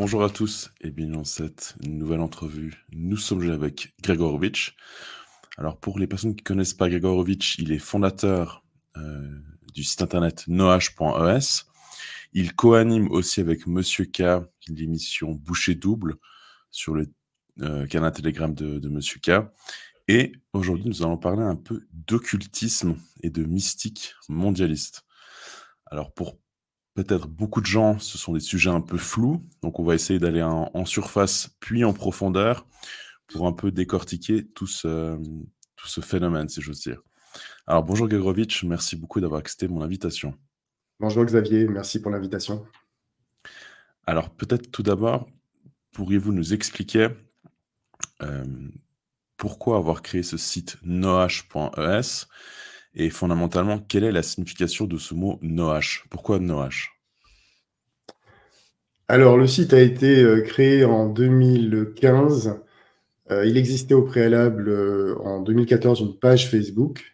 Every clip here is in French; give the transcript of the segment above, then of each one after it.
Bonjour à tous et bienvenue dans cette nouvelle entrevue. Nous sommes là avec Gregorovitch. Alors pour les personnes qui ne connaissent pas Gregorovitch, il est fondateur du site internet noash.es. Il co-anime aussi avec Monsieur K l'émission Bouchée Double sur le canal Telegram de Monsieur K. Et aujourd'hui, nous allons parler un peu d'occultisme et de mystique mondialiste. Alors pour peut-être beaucoup de gens, ce sont des sujets un peu flous, donc on va essayer d'aller en surface puis en profondeur pour un peu décortiquer tout ce phénomène, si j'ose dire. Alors bonjour Gregorovitch, merci beaucoup d'avoir accepté mon invitation. Bonjour Xavier, merci pour l'invitation. Alors peut-être tout d'abord, pourriez-vous nous expliquer pourquoi avoir créé ce site noash.es et fondamentalement, quelle est la signification de ce mot Noash? Pourquoi Noash? Alors, le site a été créé en 2015. Il existait au préalable en 2014 une page Facebook.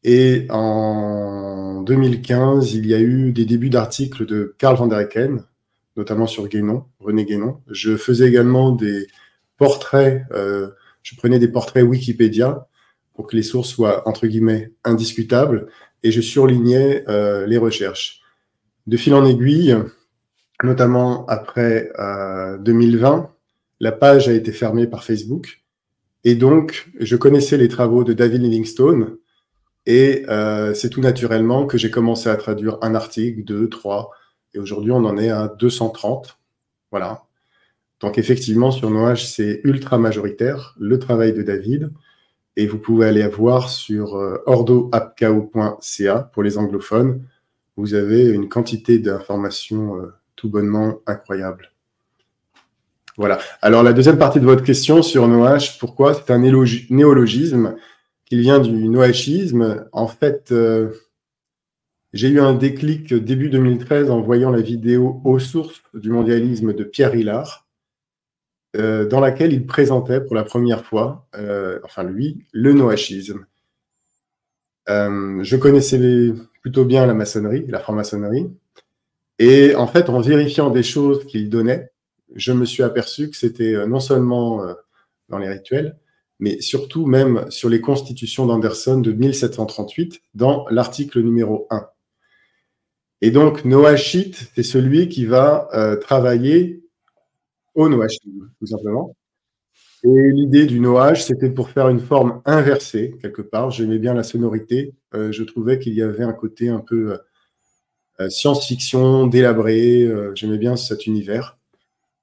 Et en 2015, il y a eu des débuts d'articles de Karl van der Hecken, notamment sur Guénon, René Guénon. Je faisais également des portraits, je prenais des portraits Wikipédia pour que les sources soient, entre guillemets, indiscutables, et je surlignais les recherches. De fil en aiguille, notamment après 2020, la page a été fermée par Facebook. Et donc, je connaissais les travaux de David Livingstone. Et c'est tout naturellement que j'ai commencé à traduire un article, 2, 3. Et aujourd'hui, on en est à 230. Voilà. Donc, effectivement, sur Noash, c'est ultra majoritaire, le travail de David. Et vous pouvez aller voir sur ordoapkao.ca pour les anglophones. Vous avez une quantité d'informations tout bonnement incroyable. Voilà. Alors, la deuxième partie de votre question sur Noash, pourquoi? C'est un néologisme qui vient du noachisme. En fait, j'ai eu un déclic début 2013 en voyant la vidéo Aux sources du mondialisme de Pierre Hillard, dans laquelle il présentait pour la première fois, enfin lui, le noachisme. Je connaissais plutôt bien la maçonnerie, la franc-maçonnerie. Et en fait, en vérifiant des choses qu'il donnait, je me suis aperçu que c'était non seulement dans les rituels, mais surtout même sur les constitutions d'Anderson de 1738, dans l'article numéro 1. Et donc, Noachite, c'est celui qui va travailler au noachisme, tout simplement. Et l'idée du noach, c'était pour faire une forme inversée, quelque part. J'aimais bien la sonorité. Je trouvais qu'il y avait un côté un peu science-fiction, délabré. J'aimais bien cet univers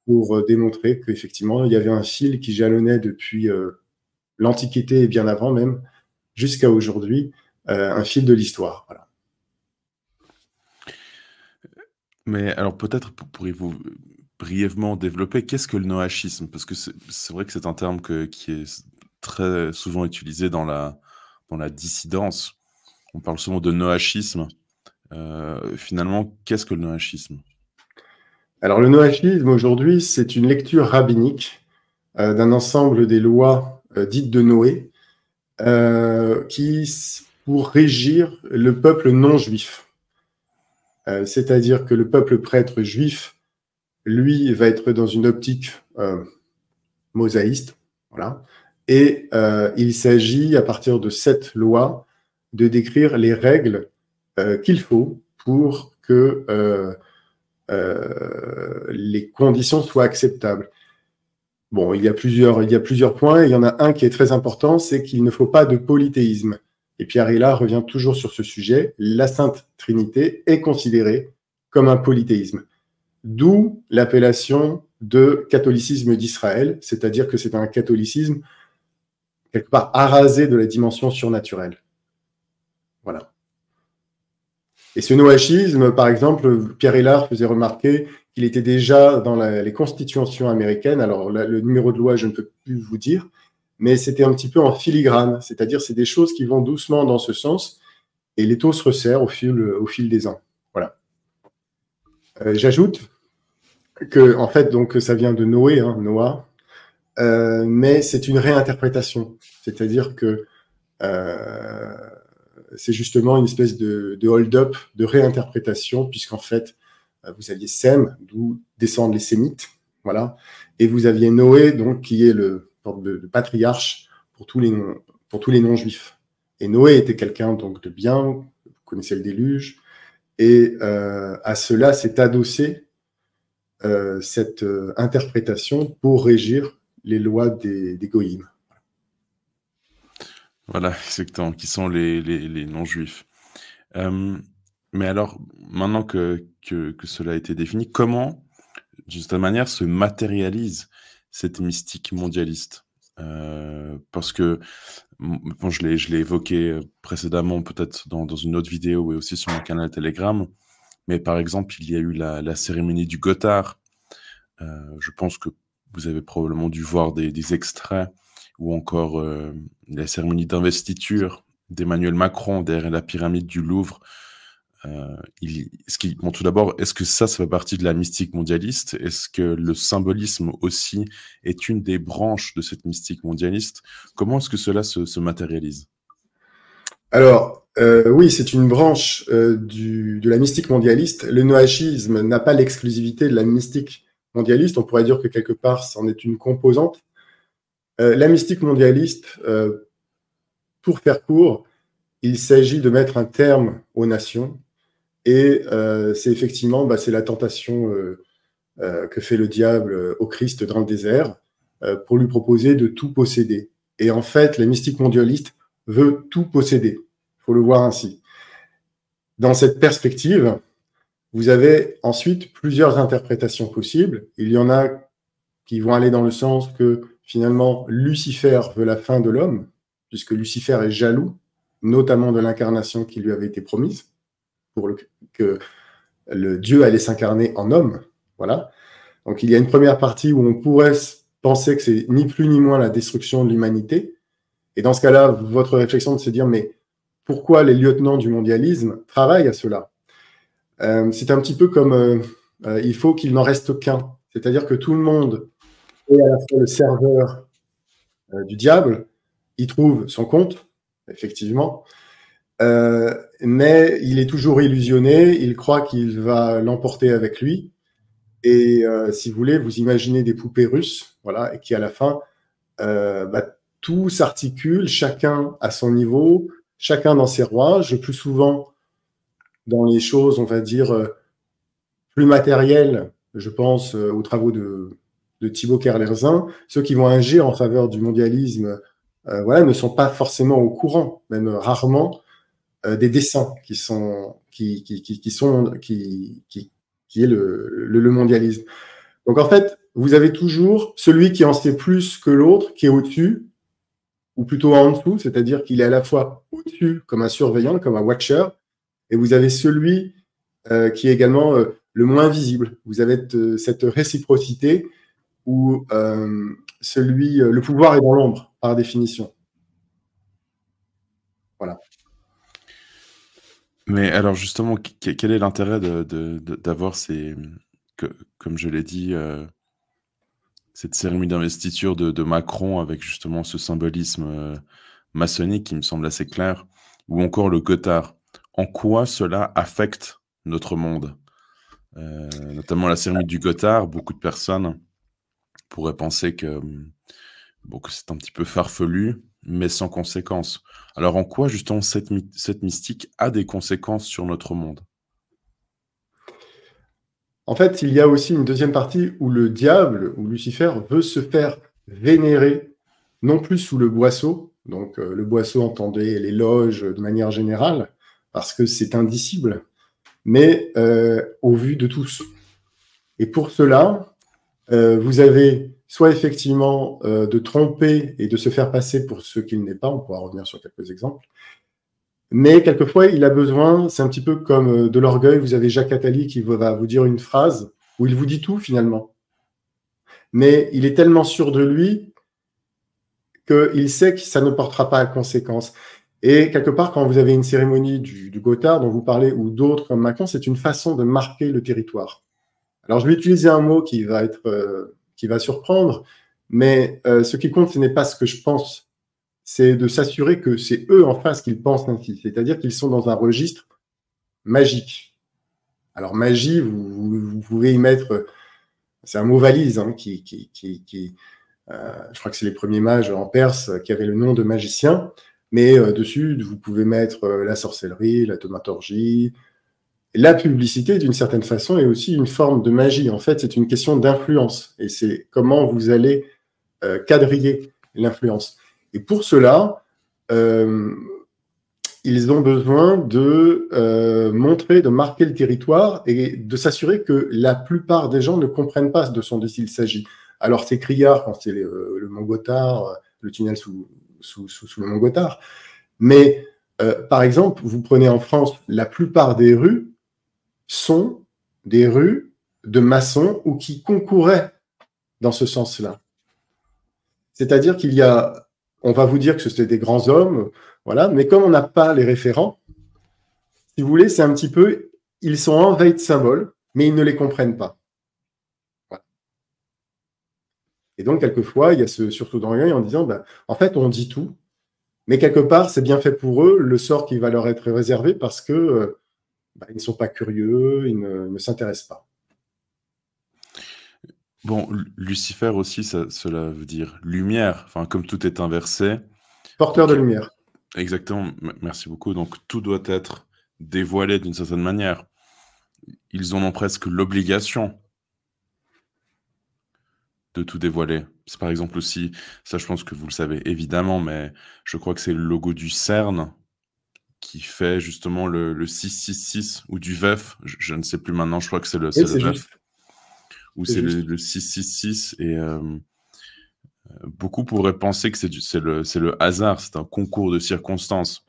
pour démontrer qu'effectivement, il y avait un fil qui jalonnait depuis l'Antiquité et bien avant même, jusqu'à aujourd'hui, un fil de l'histoire. Voilà. Mais alors peut-être pourriez-vous brièvement développer qu'est-ce que le noachisme? Parce que c'est vrai que c'est un terme qui est très souvent utilisé dans la dissidence. On parle souvent de noachisme. Finalement, qu'est-ce que le noachisme? Alors, le noachisme, aujourd'hui, c'est une lecture rabbinique d'un ensemble des lois dites de Noé pour régir le peuple non juif. C'est-à-dire que le peuple prêtre juif, lui, va être dans une optique mosaïste, voilà. Et il s'agit, à partir de cette loi, de décrire les règles qu'il faut pour que les conditions soient acceptables. Bon, il y a plusieurs points. Il y en a un qui est très important, c'est qu'il ne faut pas de polythéisme. Et Pierre Hillard revient toujours sur ce sujet. La Sainte Trinité est considérée comme un polythéisme. D'où l'appellation de catholicisme d'Israël, c'est-à-dire que c'est un catholicisme quelque part arasé de la dimension surnaturelle. Voilà. Et ce noachisme, par exemple, Pierre Hillard faisait remarquer qu'il était déjà dans les constitutions américaines. Alors, le numéro de loi, je ne peux plus vous dire, mais c'était un petit peu en filigrane, c'est-à-dire c'est des choses qui vont doucement dans ce sens, et l'étau se resserre au fil des ans. Voilà. J'ajoute que, en fait, donc, ça vient de Noé, hein, Noah, mais c'est une réinterprétation, c'est-à-dire que c'est justement une espèce de hold-up, de réinterprétation, puisqu'en fait, vous aviez Sem, d'où descendent les Sémites, voilà. Et vous aviez Noé, donc, qui est le sorte de patriarche pour tous les non-juifs. Et Noé était quelqu'un donc de bien, vous connaissez le déluge, et à cela s'est adossé cette interprétation pour régir les lois des goïms. Voilà, exactement, qui sont les non-juifs. Mais alors, maintenant que cela a été défini, comment, d'une certaine manière, se matérialise cette mystique mondialiste? Parce que, bon, je l'ai évoqué précédemment, peut-être dans une autre vidéo et aussi sur mon canal Telegram, mais par exemple, il y a eu la cérémonie du Gothard. Je pense que vous avez probablement dû voir des extraits, ou encore la cérémonie d'investiture d'Emmanuel Macron derrière la pyramide du Louvre. Bon, tout d'abord, est-ce que ça fait partie de la mystique mondialiste? Est-ce que le symbolisme aussi est une des branches de cette mystique mondialiste? Comment est-ce que cela se matérialise? Alors, oui, c'est une branche de la mystique mondialiste. Le noachisme n'a pas l'exclusivité de la mystique mondialiste. On pourrait dire que quelque part, c'en est une composante. La mystique mondialiste, pour faire court, il s'agit de mettre un terme aux nations. Et c'est effectivement, c'est la tentation que fait le diable au Christ dans le désert pour lui proposer de tout posséder. Et en fait, la mystique mondialiste veut tout posséder. Il faut le voir ainsi. Dans cette perspective, vous avez ensuite plusieurs interprétations possibles. Il y en a qui vont aller dans le sens que finalement, Lucifer veut la fin de l'homme, puisque Lucifer est jaloux, notamment de l'incarnation qui lui avait été promise, que le Dieu allait s'incarner en homme. Voilà. Donc il y a une première partie où on pourrait penser que c'est ni plus ni moins la destruction de l'humanité. Et dans ce cas-là, votre réflexion de se dire, mais pourquoi les lieutenants du mondialisme travaillent à cela? C'est un petit peu comme il faut qu'il n'en reste qu'un. C'est-à-dire que tout le monde est à la fois le serveur du diable, il trouve son compte, effectivement, mais il est toujours illusionné, il croit qu'il va l'emporter avec lui. Et si vous voulez, vous imaginez des poupées russes, voilà, et qui à la fin, tout s'articule, chacun à son niveau, chacun dans ses rouages, le plus souvent dans les choses, on va dire, plus matérielles. Je pense aux travaux de Thibaut Kerlerzin. Ceux qui vont agir en faveur du mondialisme voilà, ne sont pas forcément au courant, même rarement, des dessins qui est le mondialisme. Donc en fait, vous avez toujours celui qui en sait plus que l'autre, qui est au-dessus, ou plutôt en dessous, c'est-à-dire qu'il est à la fois au-dessus comme un surveillant, comme un watcher, et vous avez celui qui est également le moins visible. Vous avez cette réciprocité où le pouvoir est dans l'ombre, par définition. Voilà. Mais alors justement, quel est l'intérêt d'avoir comme je l'ai dit, cette cérémonie d'investiture de Macron avec justement ce symbolisme maçonnique qui me semble assez clair, ou encore le Gothard? En quoi cela affecte notre monde? Notamment la cérémonie du Gothard, beaucoup de personnes pourraient penser que c'est un petit peu farfelu, mais sans conséquence. Alors en quoi justement cette mystique a des conséquences sur notre monde? En fait, il y a aussi une deuxième partie où le diable, où Lucifer, veut se faire vénérer, non plus sous le boisseau, donc le boisseau, entendez les loges de manière générale, parce que c'est indicible, mais au vu de tous. Et pour cela, vous avez soit effectivement de tromper et de se faire passer pour ce qu'il n'est pas, on pourra revenir sur quelques exemples, mais quelquefois, il a besoin, c'est un petit peu comme de l'orgueil, vous avez Jacques Attali qui va vous dire une phrase où il vous dit tout finalement. Mais il est tellement sûr de lui qu'il sait que ça ne portera pas à conséquence. Et quelque part, quand vous avez une cérémonie du Gothard dont vous parlez, ou d'autres comme Macron, c'est une façon de marquer le territoire. Alors je vais utiliser un mot qui va surprendre, mais ce qui compte, ce n'est pas ce que je pense, c'est de s'assurer que c'est eux en face qui pensent ainsi. C'est-à-dire qu'ils sont dans un registre magique. Alors magie, vous pouvez y mettre c'est un mot valise hein, je crois que c'est les premiers mages en Perse qui avaient le nom de magicien, mais dessus, vous pouvez mettre la sorcellerie, la thaumaturgie. La publicité, d'une certaine façon, est aussi une forme de magie. En fait, c'est une question d'influence, et c'est comment vous allez quadriller l'influence. Et pour cela, ils ont besoin de montrer, de marquer le territoire et de s'assurer que la plupart des gens ne comprennent pas de son dont il s'agit. Alors, c'est criard quand c'est le mont Gothard, le tunnel sous le mont Gothard. Mais, par exemple, vous prenez en France, la plupart des rues sont des rues de maçons ou qui concouraient dans ce sens-là. C'est-à-dire qu'il y a, on va vous dire que c'était des grands hommes, voilà, mais comme on n'a pas les référents, si vous voulez, c'est un petit peu, ils sont envahis de symboles, mais ils ne les comprennent pas. Voilà. Et donc, quelquefois, il y a ce surtout dans l'œil en disant, ben, en fait, on dit tout, mais quelque part, c'est bien fait pour eux, le sort qui va leur être réservé parce que ils ne sont pas curieux, ils ne s'intéressent pas. Bon, Lucifer aussi, cela veut dire lumière. Enfin, comme tout est inversé. Porteur de lumière. Exactement, merci beaucoup. Donc, tout doit être dévoilé d'une certaine manière. Ils en ont presque l'obligation de tout dévoiler. C'est par exemple aussi, ça je pense que vous le savez évidemment, mais je crois que c'est le logo du CERN qui fait justement le 666 ou du VEF, je ne sais plus maintenant, je crois que c'est le VEF. Ou c'est le 666 et beaucoup pourraient penser que c'est le hasard, c'est un concours de circonstances.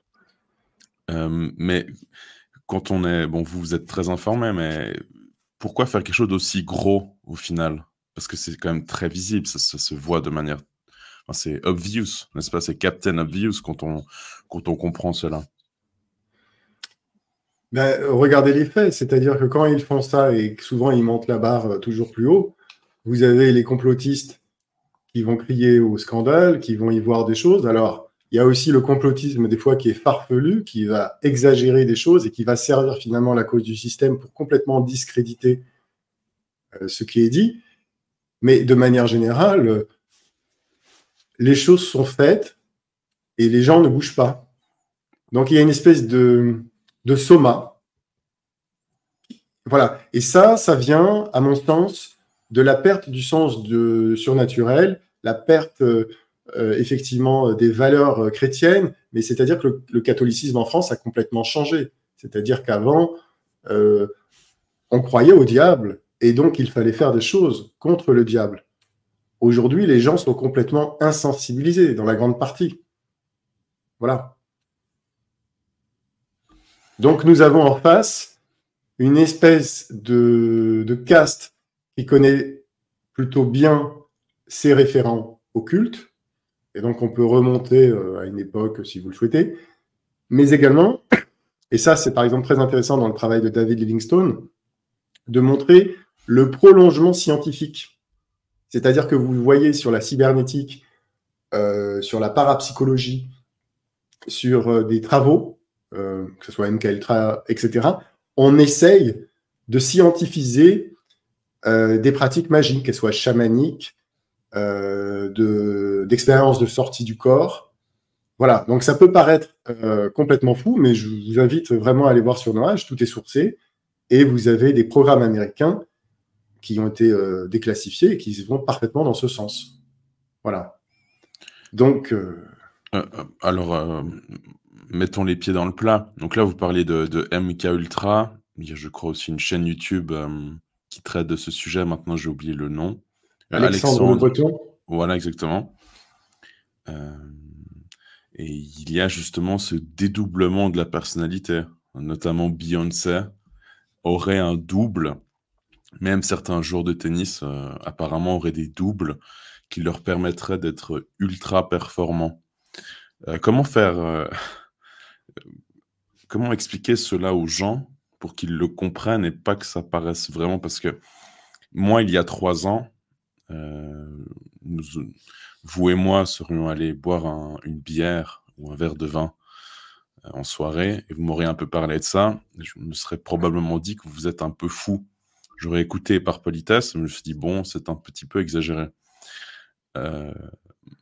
Mais quand on est... Bon, vous êtes très informé, mais pourquoi faire quelque chose d'aussi gros au final? Parce que c'est quand même très visible, ça se voit de manière... Enfin, c'est obvious, n'est-ce pas? C'est Captain Obvious quand on comprend cela. Ben, regardez les faits, c'est-à-dire que quand ils font ça et que souvent ils montent la barre toujours plus haut, vous avez les complotistes qui vont crier au scandale, qui vont y voir des choses. Alors, il y a aussi le complotisme des fois qui est farfelu, qui va exagérer des choses et qui va servir finalement la cause du système pour complètement discréditer ce qui est dit. Mais de manière générale, les choses sont faites et les gens ne bougent pas. Donc, il y a une espèce de soma. Voilà. Et ça vient, à mon sens, de la perte du sens de surnaturel, la perte effectivement des valeurs chrétiennes, mais c'est-à-dire que le catholicisme en France a complètement changé. C'est-à-dire qu'avant, on croyait au diable et donc il fallait faire des choses contre le diable. Aujourd'hui, les gens sont complètement insensibilisés dans la grande partie. Voilà. Donc nous avons en face une espèce de caste qui connaît plutôt bien ses référents occultes, et donc on peut remonter à une époque si vous le souhaitez, mais également, et ça c'est par exemple très intéressant dans le travail de David Livingstone, de montrer le prolongement scientifique. C'est-à-dire que vous voyez sur la cybernétique, sur la parapsychologie, sur des travaux, que ce soit MKUltra, etc., on essaye de scientifiser des pratiques magiques, qu'elles soient chamaniques, d'expériences de sortie du corps. Voilà, donc ça peut paraître complètement fou, mais je vous invite vraiment à aller voir sur Noage, tout est sourcé, et vous avez des programmes américains qui ont été déclassifiés et qui vont parfaitement dans ce sens. Voilà. Donc... alors, mettons les pieds dans le plat. Donc là, vous parliez de MKUltra. Il y a, je crois, aussi une chaîne YouTube qui traite de ce sujet. Maintenant, j'ai oublié le nom. Alexandre Le Breton. Voilà, exactement. Et il y a justement ce dédoublement de la personnalité. Notamment Beyoncé aurait un double. Même certains joueurs de tennis, apparemment, auraient des doubles qui leur permettraient d'être ultra performants. Comment faire... Comment expliquer cela aux gens pour qu'ils le comprennent et pas que ça paraisse vraiment... Parce que moi, il y a 3 ans, vous et moi serions allés boire une bière ou un verre de vin en soirée et vous m'auriez un peu parlé de ça. Et je me serais probablement dit que vous êtes un peu fou J'aurais écouté par politesse, je me suis dit: «Bon, c'est un petit peu exagéré». Heu,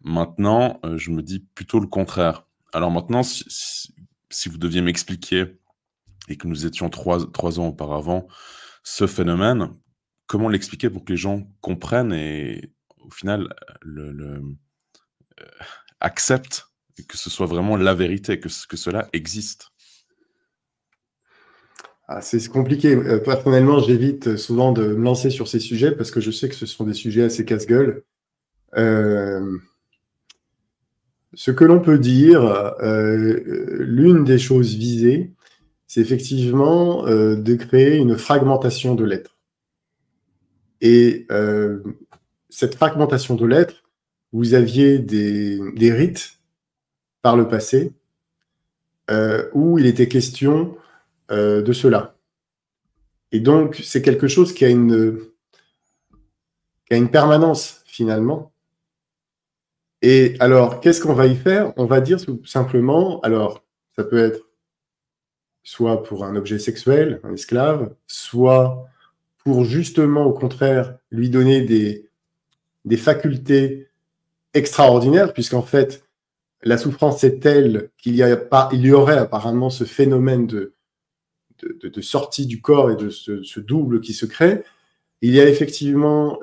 Maintenant, je me dis plutôt le contraire. Alors maintenant, si vous deviez m'expliquer et que nous étions trois ans auparavant, ce phénomène, comment l'expliquer pour que les gens comprennent et au final, acceptent que ce soit vraiment la vérité, que cela existe? Ah, c'est compliqué. Personnellement, j'évite souvent de me lancer sur ces sujets parce que je sais que ce sont des sujets assez casse-gueule. Ce que l'on peut dire, l'une des choses visées, c'est effectivement de créer une fragmentation de l'être. Et cette fragmentation de l'être, vous aviez des rites par le passé où il était question de cela. Et donc, c'est quelque chose qui a une permanence, finalement. Et alors, qu'est-ce qu'on va y faire? On va dire tout simplement, alors, ça peut être soit pour un objet sexuel, un esclave, soit pour justement, au contraire, lui donner des facultés extraordinaires, puisqu'en fait, la souffrance est telle qu'il y aurait apparemment ce phénomène de sortie du corps et de ce double qui se crée. Il y a effectivement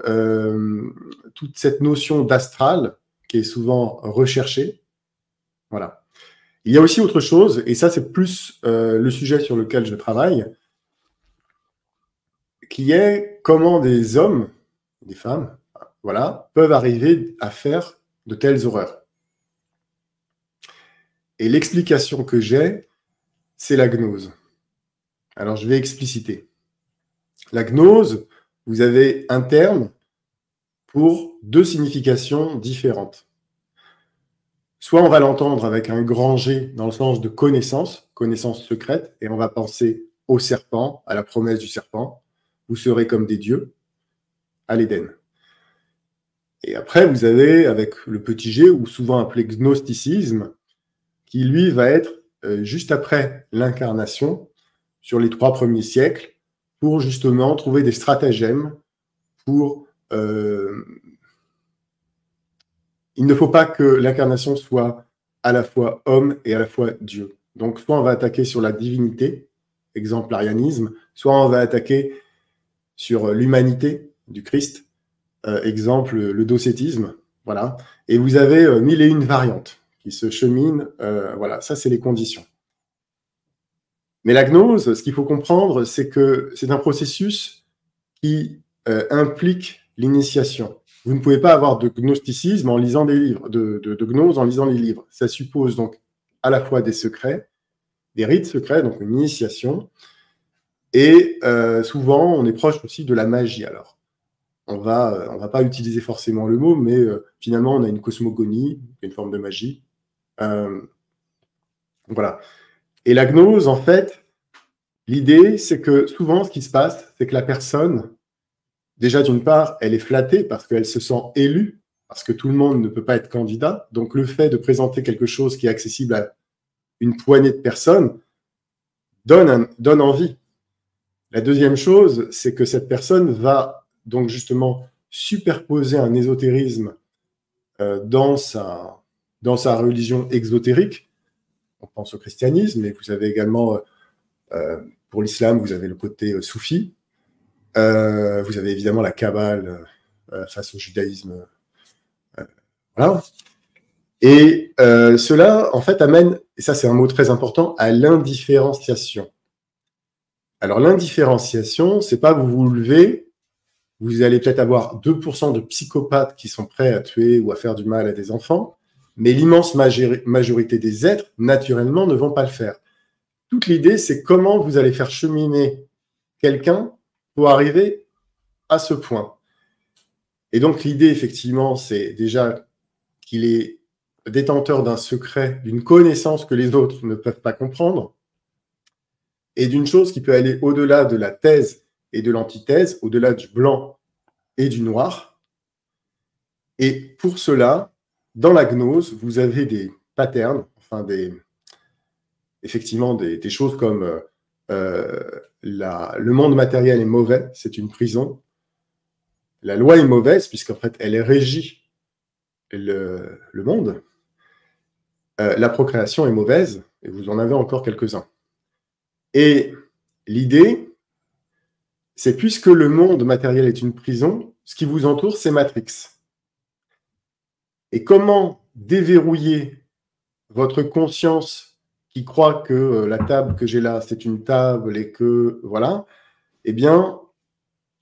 toute cette notion d'astral qui est souvent recherchée. Voilà. Il y a aussi autre chose, et ça c'est plus le sujet sur lequel je travaille, qui est comment des hommes, des femmes, voilà, peuvent arriver à faire de telles horreurs. Et l'explication que j'ai, c'est la gnose. Alors je vais expliciter. La gnose, vous avez un terme pour deux significations différentes. Soit on va l'entendre avec un grand G dans le sens de connaissance, connaissance secrète, et on va penser au serpent, à la promesse du serpent. Vous serez comme des dieux, à l'Éden. Et après, vous avez avec le petit G, ou souvent appelé gnosticisme, qui lui va être juste après l'incarnation, sur les 3 premiers siècles, pour justement trouver des stratagèmes pour... il ne faut pas que l'incarnation soit à la fois homme et à la fois Dieu. Donc, soit on va attaquer sur la divinité, exemple l'arianisme, soit on va attaquer sur l'humanité du Christ, exemple le docétisme, voilà. Et vous avez 1001 variantes qui se cheminent, voilà, ça c'est les conditions. Mais la gnose, ce qu'il faut comprendre, c'est que c'est un processus qui implique l'initiation. Vous ne pouvez pas avoir de gnosticisme en lisant des livres, de gnose en lisant les livres. Ça suppose donc à la fois des secrets, des rites secrets, donc une initiation, et souvent on est proche aussi de la magie. Alors, on va pas utiliser forcément le mot, mais finalement on a une cosmogonie, une forme de magie. Voilà. Et la gnose, en fait, l'idée, c'est que souvent ce qui se passe, c'est que la personne, déjà, d'une part, elle est flattée parce qu'elle se sent élue, parce que tout le monde ne peut pas être candidat. Donc, le fait de présenter quelque chose qui est accessible à une poignée de personnes donne envie. La deuxième chose, c'est que cette personne va donc justement superposer un ésotérisme dans sa religion exotérique. On pense au christianisme, mais vous avez également, pour l'islam, vous avez le côté soufi. Vous avez évidemment la Kabbale face au judaïsme. Voilà. Et cela, en fait, amène, et ça c'est un mot très important, à l'indifférenciation. Alors l'indifférenciation, c'est pas vous vous levez, vous allez peut-être avoir 2% de psychopathes qui sont prêts à tuer ou à faire du mal à des enfants, mais l'immense majorité des êtres, naturellement, ne vont pas le faire. Toute l'idée, c'est comment vous allez faire cheminer quelqu'un pour arriver à ce point. Et donc l'idée, effectivement, c'est déjà qu'il est détenteur d'un secret, d'une connaissance que les autres ne peuvent pas comprendre, et d'une chose qui peut aller au-delà de la thèse et de l'antithèse, au-delà du blanc et du noir. Et pour cela, dans la gnose, vous avez des patterns, enfin effectivement des choses comme le monde matériel est mauvais, c'est une prison. La loi est mauvaise, puisqu'en fait, elle régit le monde. La procréation est mauvaise, et vous en avez encore quelques-uns. Et l'idée, c'est puisque le monde matériel est une prison, ce qui vous entoure, c'est Matrix. Et comment déverrouiller votre conscience qui croit que la table que j'ai là, c'est une table et que, voilà, eh bien,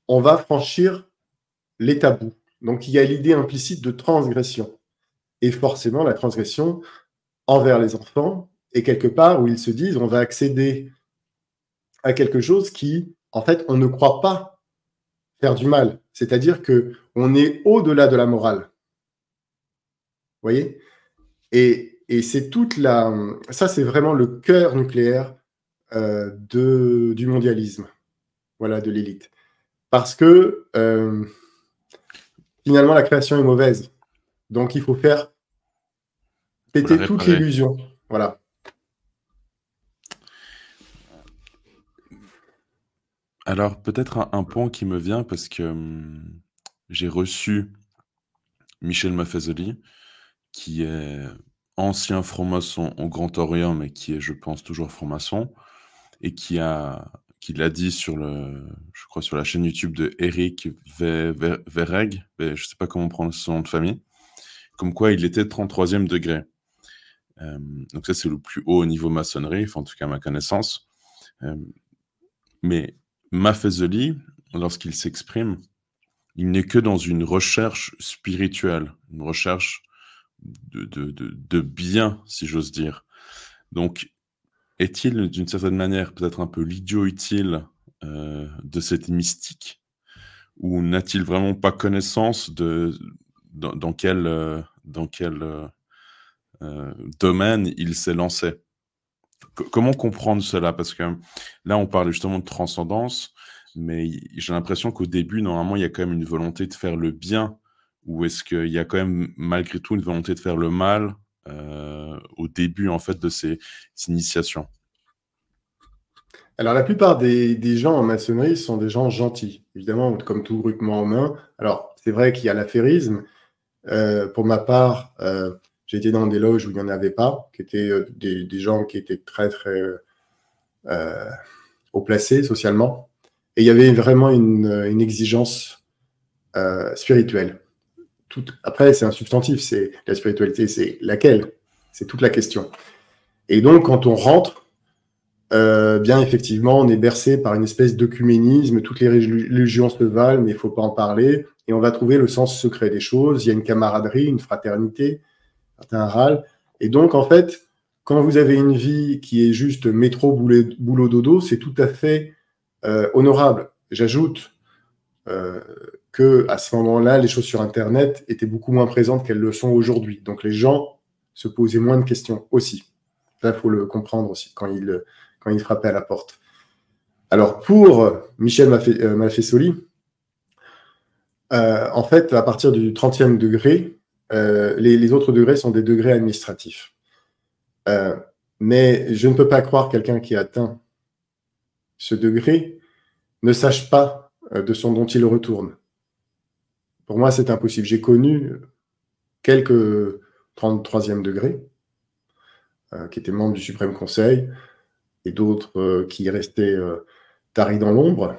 on va franchir les tabous. Donc, il y a l'idée implicite de transgression. Et forcément, la transgression envers les enfants est quelque part où ils se disent on va accéder à quelque chose qui, en fait, on ne croit pas faire du mal. C'est-à-dire qu'on est au-delà de la morale. Vous voyez? Et c'est toute la... Ça, c'est vraiment le cœur nucléaire du mondialisme, voilà, de l'élite. Parce que, finalement, la création est mauvaise. Donc, il faut faire péter toute l'illusion. Voilà. Alors, peut-être un point qui me vient parce que j'ai reçu Michel Maffezoli, qui est ancien franc-maçon au Grand Orient, mais qui est, je pense, toujours franc-maçon, et qui l'a dit je crois, sur la chaîne YouTube de Eric Verreg, je ne sais pas comment prendre son nom de famille, comme quoi il était 33e degré. Donc ça, c'est le plus haut au niveau maçonnerie, enfin, en tout cas à ma connaissance. Mais Maffezoli, lorsqu'il s'exprime, il n'est que dans une recherche spirituelle, une recherche de bien, si j'ose dire. Donc, est-il d'une certaine manière peut-être un peu l'idiot utile de cette mystique, ou n'a-t-il vraiment pas connaissance dans quel domaine il s'est lancé? Comment comprendre cela? Parce que là, on parle justement de transcendance, mais j'ai l'impression qu'au début, normalement, il y a quand même une volonté de faire le bien, ou est-ce qu'il y a quand même, malgré tout, une volonté de faire le mal au début, en fait, de ces initiations? Alors, la plupart des gens en maçonnerie sont des gens gentils, évidemment, comme tout groupement humain. Alors, c'est vrai qu'il y a l'affairisme. Pour ma part, j'ai été dans des loges où il n'y en avait pas, qui étaient des gens qui étaient très, très haut placés socialement. Et il y avait vraiment une exigence spirituelle. Après, c'est un substantif, c'est la spiritualité, c'est laquelle? C'est toute la question. Et donc, quand on rentre, bien effectivement, on est bercé par une espèce d'œcuménisme, toutes les religions se valent, mais il ne faut pas en parler, et on va trouver le sens secret des choses, il y a une camaraderie, une fraternité, un râle, et donc en fait, quand vous avez une vie qui est juste métro, boulot, dodo, c'est tout à fait honorable. J'ajoute que à ce moment-là, les choses sur Internet étaient beaucoup moins présentes qu'elles le sont aujourd'hui, donc les gens se posaient moins de questions aussi. Là, il faut le comprendre aussi, quand il frappait à la porte. Alors, pour Michel Maffezoli, en fait, à partir du 30e degré, les autres degrés sont des degrés administratifs. Mais je ne peux pas croire que quelqu'un qui atteint ce degré ne sache pas de son dont il retourne. Pour moi, c'est impossible. J'ai connu quelques 33e degrés qui étaient membres du Suprême Conseil, et d'autres qui restaient taris dans l'ombre.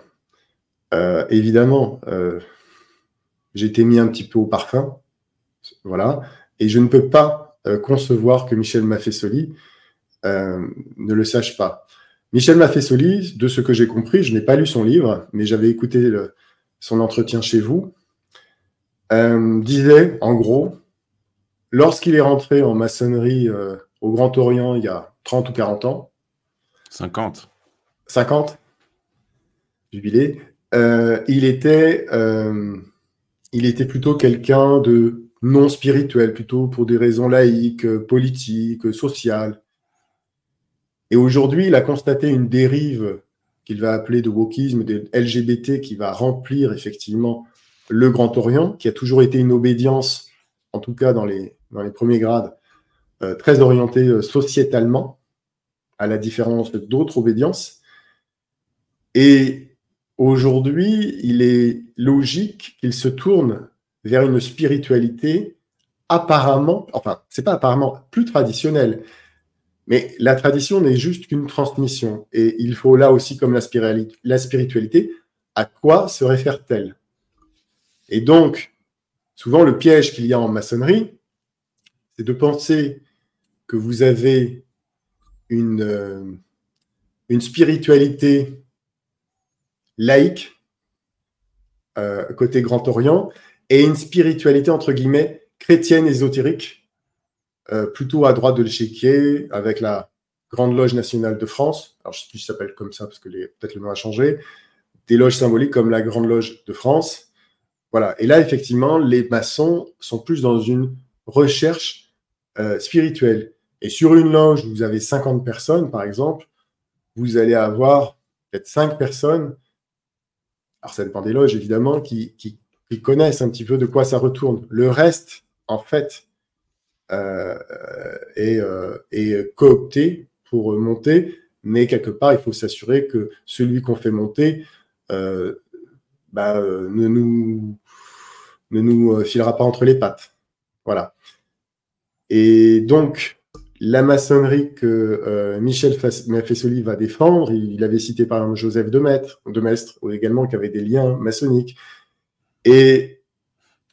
Évidemment, j'ai été mis un petit peu au parfum, voilà, et je ne peux pas concevoir que Michel Maffezoli ne le sache pas. Michel Maffezoli, de ce que j'ai compris, je n'ai pas lu son livre, mais j'avais écouté son entretien chez vous, disait, en gros, lorsqu'il est rentré en maçonnerie au Grand Orient il y a 30 ou 40 ans, 50. 50, jubilé. Il était plutôt quelqu'un de non spirituel, plutôt pour des raisons laïques, politiques, sociales. Et aujourd'hui, il a constaté une dérive qu'il va appeler de wokisme, de LGBT, qui va remplir effectivement le Grand Orient, qui a toujours été une obédience, en tout cas dans les premiers grades, très orientée sociétalement, à la différence d'autres obédiences. Et aujourd'hui, il est logique qu'il se tourne vers une spiritualité apparemment, enfin, c'est pas apparemment, plus traditionnelle. Mais la tradition n'est juste qu'une transmission. Et il faut là aussi, comme la spiritualité, à quoi se réfère-t-elle? Et donc, souvent, le piège qu'il y a en maçonnerie, c'est de penser que vous avez une spiritualité laïque, côté Grand Orient, et une spiritualité, entre guillemets, chrétienne ésotérique, plutôt à droite de l'échiquier, avec la Grande Loge nationale de France. Alors, je ne sais plus si ça s'appelle comme ça, parce que peut-être le nom a changé. Des loges symboliques comme la Grande Loge de France. Voilà. Et là, effectivement, les maçons sont plus dans une recherche spirituelle. Et sur une loge où vous avez 50 personnes, par exemple, vous allez avoir peut-être 5 personnes, alors ça dépend des loges, évidemment, qui connaissent un petit peu de quoi ça retourne. Le reste, en fait, est coopté pour monter, mais quelque part, il faut s'assurer que celui qu'on fait monter ne nous filera pas entre les pattes. Voilà. Et donc, la maçonnerie que Michel Maffesoli va défendre, il avait cité par exemple Joseph de Maistre, également qui avait des liens maçonniques. Et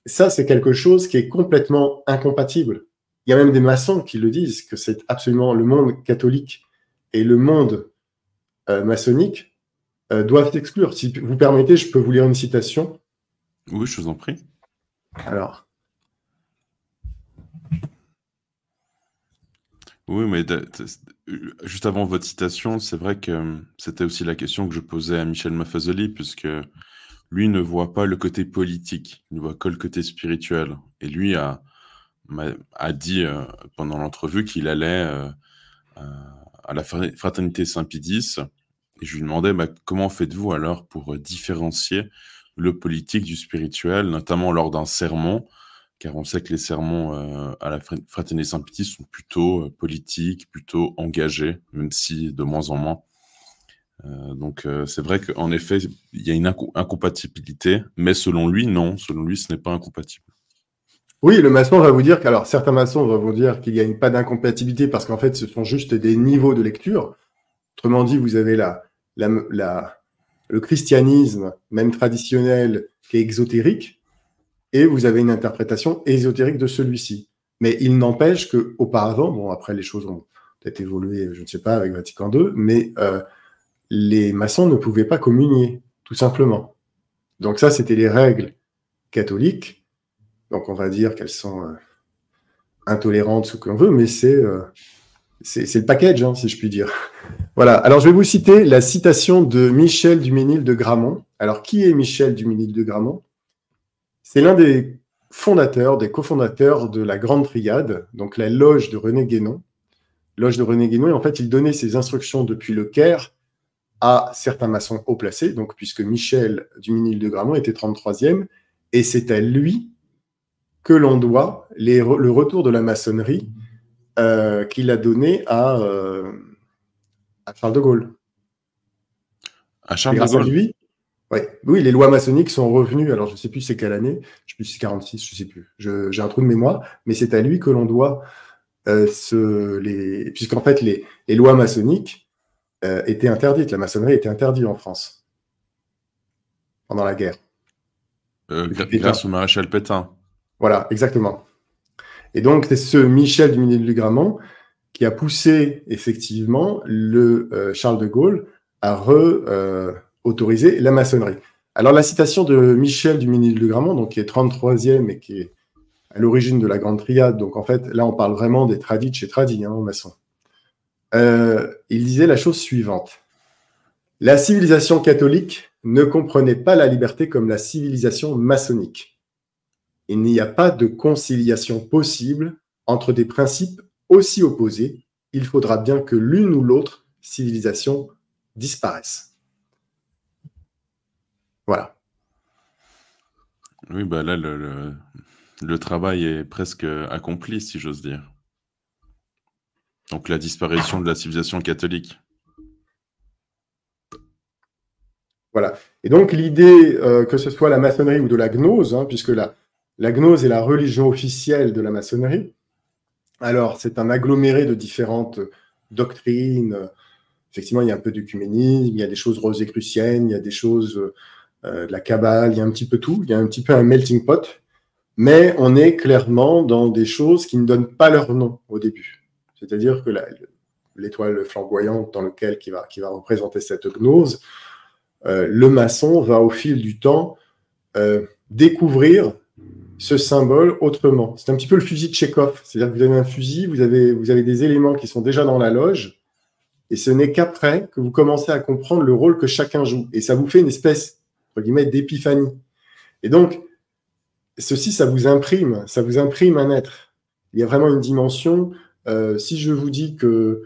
ça, c'est quelque chose qui est complètement incompatible. Il y a même des maçons qui le disent, que c'est absolument le monde catholique et le monde maçonnique doivent s'exclure. Si vous permettez, je peux vous lire une citation. Oui, je vous en prie. Alors. Oui, mais juste avant votre citation, c'est vrai que c'était aussi la question que je posais à Michel Maffesoli, puisque lui ne voit pas le côté politique, il ne voit que le côté spirituel. Et lui a dit pendant l'entrevue qu'il allait à la fraternité Saint-Pédis. Et je lui demandais comment faites-vous alors pour différencier le politique du spirituel, notamment lors d'un sermon, car on sait que les sermons à la fraternité Saint-Pédis sont plutôt politiques, plutôt engagés, même si de moins en moins. Donc c'est vrai qu'en effet, il y a une incompatibilité, mais selon lui, non. Selon lui, ce n'est pas incompatible. Oui, le maçon va vous dire certains maçons vont vous dire qu'il n'y a pas d'incompatibilité parce qu'en fait, ce sont juste des niveaux de lecture. Autrement dit, vous avez le christianisme, même traditionnel, qui est exotérique, et vous avez une interprétation ésotérique de celui-ci. Mais il n'empêche qu'auparavant, bon, après les choses ont peut-être évolué, je ne sais pas, avec Vatican II, mais les maçons ne pouvaient pas communier, tout simplement. Donc ça, c'était les règles catholiques. Donc on va dire qu'elles sont intolérantes, ce qu'on veut, mais c'est le package, hein, si je puis dire. Voilà. Alors je vais vous citer la citation de Michel Duménil de Gramont. Alors qui est Michel Duménil de Gramont? C'est l'un des cofondateurs de la Grande Triade, donc la loge de René Guénon. Loge de René Guénon, et en fait, il donnait ses instructions depuis le Caire à certains maçons haut placés, donc puisque Michel Duménil de Gramont était 33e, et c'est à lui que l'on doit le retour de la maçonnerie qu'il a donné à Charles de Gaulle. À Charles de Gaulle. À lui, ouais. Oui, les lois maçonniques sont revenues, alors je ne sais plus c'est quelle année, je ne sais plus si c'est 46, je ne sais plus, j'ai un trou de mémoire, mais c'est à lui que l'on doit puisqu'en fait les lois maçonniques étaient interdites, la maçonnerie était interdite en France pendant la guerre. Grâce au maréchal Pétain. Voilà, exactement. Et donc, c'est ce Michel Duménil de Gramont qui a poussé effectivement le Charles de Gaulle à autoriser la maçonnerie. Alors, la citation de Michel Duménil de Gramont, donc, qui est 33e et qui est à l'origine de la Grande Triade, donc en fait, là, on parle vraiment des tradis de chez tradis, hein, aux maçons. Il disait la chose suivante. La civilisation catholique ne comprenait pas la liberté comme la civilisation maçonnique. Il n'y a pas de conciliation possible entre des principes aussi opposés. Il faudra bien que l'une ou l'autre civilisation disparaisse. Voilà. Oui, bah là, le travail est presque accompli, si j'ose dire. Donc la disparition de la civilisation catholique. Voilà. Et donc, l'idée, que ce soit la maçonnerie ou de la gnose, hein, puisque la gnose est la religion officielle de la maçonnerie, alors c'est un aggloméré de différentes doctrines. Effectivement, il y a un peu d'œcuménisme, il y a des choses rosicruciennes, il y a des choses de la Kabbale, il y a un petit peu tout, il y a un petit peu un melting pot, mais on est clairement dans des choses qui ne donnent pas leur nom au début. C'est-à-dire que l'étoile flamboyante dans lequel qui va représenter cette gnose, le maçon va au fil du temps découvrir ce symbole autrement. C'est un petit peu le fusil de Tchekhov, c'est-à-dire que vous avez un fusil, vous avez des éléments qui sont déjà dans la loge, et ce n'est qu'après que vous commencez à comprendre le rôle que chacun joue. Et ça vous fait une espèce, entre guillemets, d'épiphanie. Et donc, ceci, ça vous imprime un être. Il y a vraiment une dimension. Si je vous dis que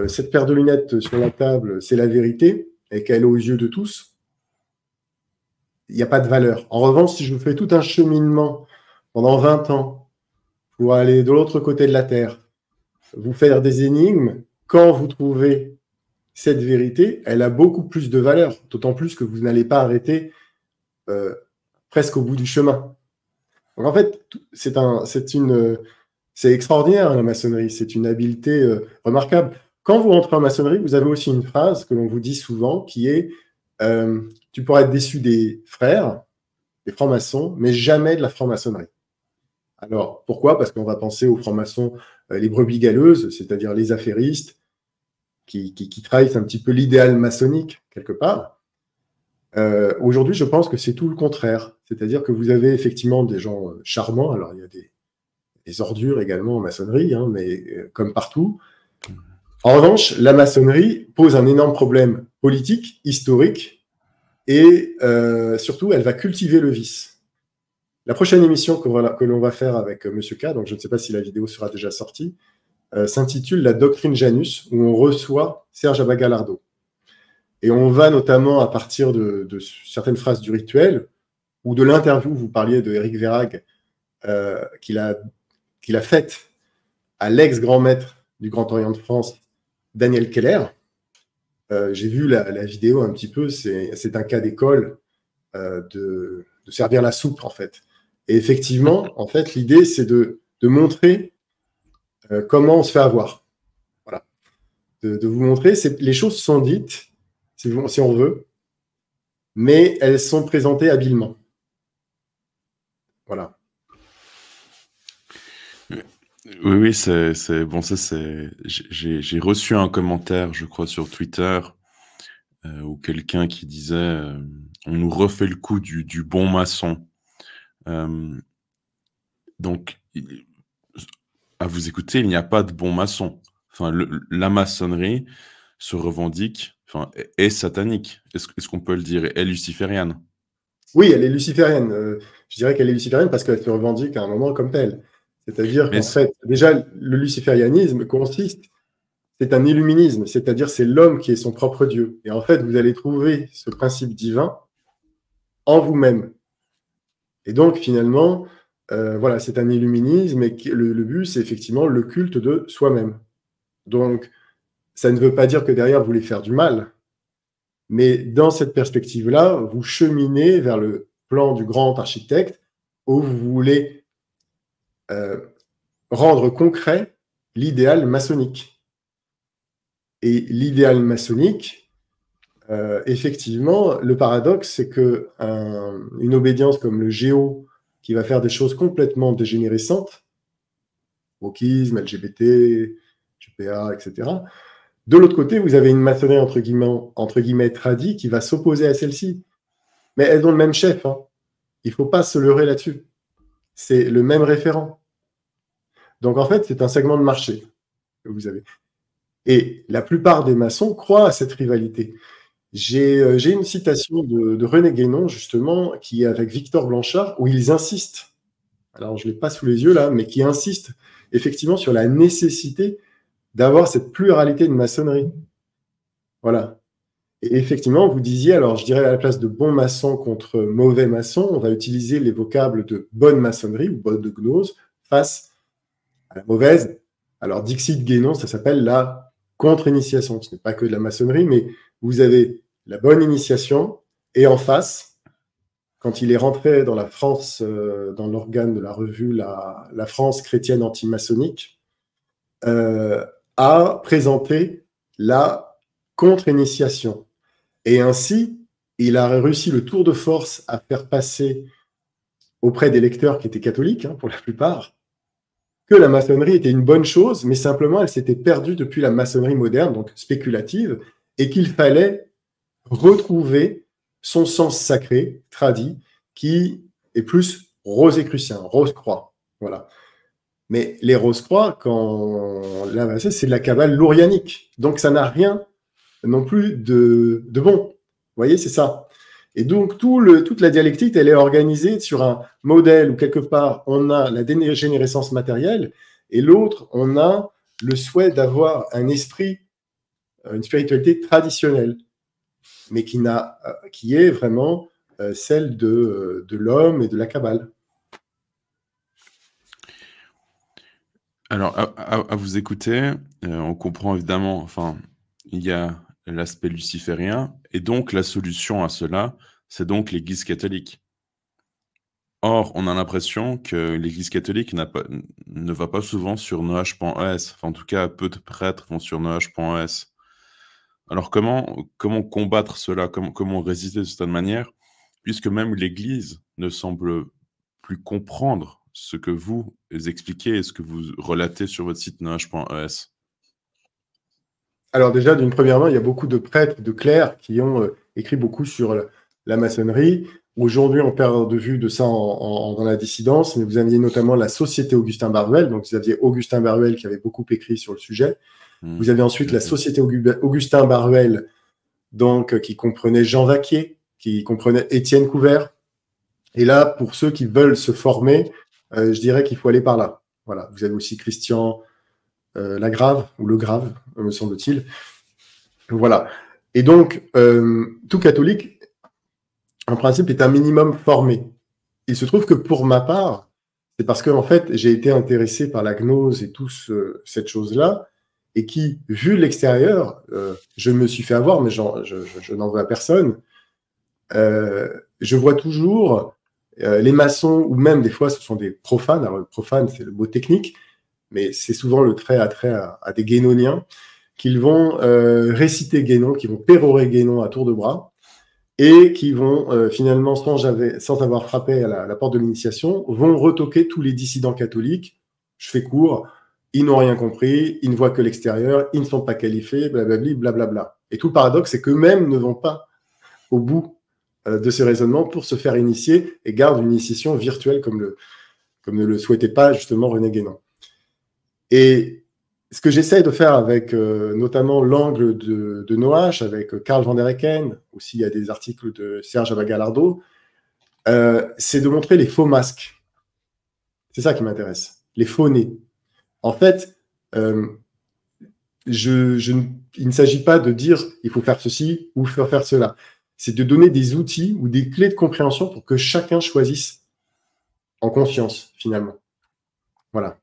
cette paire de lunettes sur la table, c'est la vérité, et qu'elle est aux yeux de tous, il n'y a pas de valeur. En revanche, si je vous fais tout un cheminement pendant 20 ans pour aller de l'autre côté de la Terre, vous faire des énigmes, quand vous trouvez cette vérité, elle a beaucoup plus de valeur, d'autant plus que vous n'allez pas arrêter presque au bout du chemin. Donc en fait, c'est extraordinaire la maçonnerie, c'est une habileté remarquable. Quand vous rentrez en maçonnerie, vous avez aussi une phrase que l'on vous dit souvent qui est tu pourras être déçu des frères, des francs-maçons, mais jamais de la franc-maçonnerie. Alors, pourquoi? Parce qu'on va penser aux francs-maçons, les brebis galeuses, c'est-à-dire les affairistes, qui trahissent un petit peu l'idéal maçonnique, quelque part. Aujourd'hui, je pense que c'est tout le contraire. C'est-à-dire que vous avez effectivement des gens charmants. Alors, il y a des ordures également en maçonnerie, hein, mais comme partout. En revanche, la maçonnerie pose un énorme problème politique, historique, et surtout, elle va cultiver le vice. La prochaine émission que l'on va faire avec M. K, donc je ne sais pas si la vidéo sera déjà sortie, s'intitule « La doctrine Janus », où on reçoit Serge Abagalardo. Et on va notamment, à partir de certaines phrases du rituel, ou de l'interview, vous parliez de Éric Verhaeghe, qu'il a faite à l'ex-grand maître du Grand Orient de France, Daniel Keller. J'ai vu la vidéo un petit peu, c'est un cas d'école de servir la soupe, en fait. Et effectivement, en fait, l'idée, c'est de montrer comment on se fait avoir. Voilà. De vous montrer, les choses sont dites, si on veut, mais elles sont présentées habilement. Voilà. Oui, c'est bon. J'ai reçu un commentaire, je crois, sur Twitter, ou quelqu'un qui disait on nous refait le coup du bon maçon. Donc, à vous écouter, il n'y a pas de bon maçon. Enfin, la maçonnerie se revendique, enfin, est satanique. Est-ce qu'on peut le dire? Est luciférienne? Oui, elle est luciférienne. Je dirais qu'elle est luciférienne parce qu'elle se revendique à un moment comme telle. C'est-à-dire qu'en fait, déjà, le luciférianisme consiste, c'est un illuminisme, c'est-à-dire c'est l'homme qui est son propre Dieu. Et en fait, vous allez trouver ce principe divin en vous-même. Et donc, finalement, voilà, c'est un illuminisme et le but, c'est effectivement le culte de soi-même. Donc, ça ne veut pas dire que derrière, vous voulez faire du mal, mais dans cette perspective-là, vous cheminez vers le plan du grand architecte où vous voulez rendre concret l'idéal maçonnique. Et l'idéal maçonnique, effectivement, le paradoxe, c'est qu'une obédience comme le Géo, qui va faire des choses complètement dégénérescentes, wokisme, LGBT, GPA, etc. De l'autre côté, vous avez une maçonnerie entre guillemets tradie qui va s'opposer à celle-ci. Mais elles ont le même chef. Hein. Il ne faut pas se leurrer là-dessus. C'est le même référent. Donc, en fait, c'est un segment de marché que vous avez. Et la plupart des maçons croient à cette rivalité. J'ai une citation de René Guénon, justement, qui est avec Victor Blanchard, où ils insistent, alors je ne l'ai pas sous les yeux là, mais qui insistent effectivement sur la nécessité d'avoir cette pluralité de maçonnerie. Voilà. Et effectivement, vous disiez, alors je dirais à la place de bon maçon contre mauvais maçon, on va utiliser les vocables de bonne maçonnerie ou bonne de gnose face à la mauvaise. Alors, Dixit Guénon, ça s'appelle la contre-initiation. Ce n'est pas que de la maçonnerie, mais vous avez la bonne initiation Et en face, quand il est rentré dans la France, dans l'organe de la revue La France chrétienne antimaçonnique, a présenté la contre-initiation. Et ainsi, il a réussi le tour de force à faire passer auprès des lecteurs qui étaient catholiques, pour la plupart, que la maçonnerie était une bonne chose, mais simplement elle s'était perdue depuis la maçonnerie moderne, donc spéculative, et qu'il fallait retrouver son sens sacré, tradit, qui est plus rosicrucien, rose-croix. Voilà. Mais les rose-croix, là, c'est de la cabale lourianique. Donc ça n'a rien non plus de bon. Vous voyez, c'est ça. Et donc, toute la dialectique, elle est organisée sur un modèle où, quelque part, on a la dégénérescence matérielle, et l'autre, on a le souhait d'avoir un esprit, une spiritualité traditionnelle, mais qui est vraiment celle de l'homme et de la Kabbale. Alors, à vous écouter, on comprend évidemment, enfin, il y a l'aspect luciférien, et donc la solution à cela, c'est donc l'Église catholique. Or, on a l'impression que l'Église catholique ne va pas souvent sur noh.es. Enfin, en tout cas, peu de prêtres vont sur noh.es. Alors, comment combattre cela? Comment résister de cette manière? Puisque même l'Église ne semble plus comprendre ce que vous expliquez et ce que vous relatez sur votre site noh.es. Alors déjà, d'une première main, il y a beaucoup de prêtres, de clercs qui ont écrit beaucoup sur la maçonnerie. Aujourd'hui, on perd de vue de ça dans la dissidence, mais vous aviez notamment la Société Augustin Baruel, donc vous aviez Augustin Baruel qui avait beaucoup écrit sur le sujet. Vous avez ensuite la Société Augustin Baruel, donc qui comprenait Jean Vaquier, qui comprenait Étienne Couvert. Et là, pour ceux qui veulent se former, je dirais qu'il faut aller par là. Voilà. Vous avez aussi Christian Lagrave, ou Le Grave, me semble-t-il. Voilà. Et donc, tout catholique, en principe, est un minimum formé. Il se trouve que pour ma part, c'est parce que en fait, j'ai été intéressé par la gnose et toute cette chose-là, et qui, vu de l'extérieur, je me suis fait avoir, mais je n'en veux à personne. Je vois toujours les maçons, ou même des fois, ce sont des profanes. Alors, profane, c'est le mot technique, mais c'est souvent le trait à des guénoniens, qu'ils vont réciter Guénon, qui vont pérorer Guénon à tour de bras, et qui vont finalement, sans avoir frappé à la porte de l'initiation, vont retoquer tous les dissidents catholiques. Je fais court, ils n'ont rien compris, ils ne voient que l'extérieur, ils ne sont pas qualifiés, blablabli, blablabla. Et tout le paradoxe, c'est qu'eux-mêmes ne vont pas au bout de ces raisonnements pour se faire initier et gardent une initiation virtuelle comme ne le souhaitait pas justement René Guénon. Et ce que j'essaye de faire avec notamment l'angle de Noache, avec Karl van der Hecken, aussi il y a des articles de Serge Abagalardo, c'est de montrer les faux masques. C'est ça qui m'intéresse, les faux nez. En fait, il ne s'agit pas de dire il faut faire ceci ou faire cela. C'est de donner des outils ou des clés de compréhension pour que chacun choisisse en conscience, finalement. Voilà.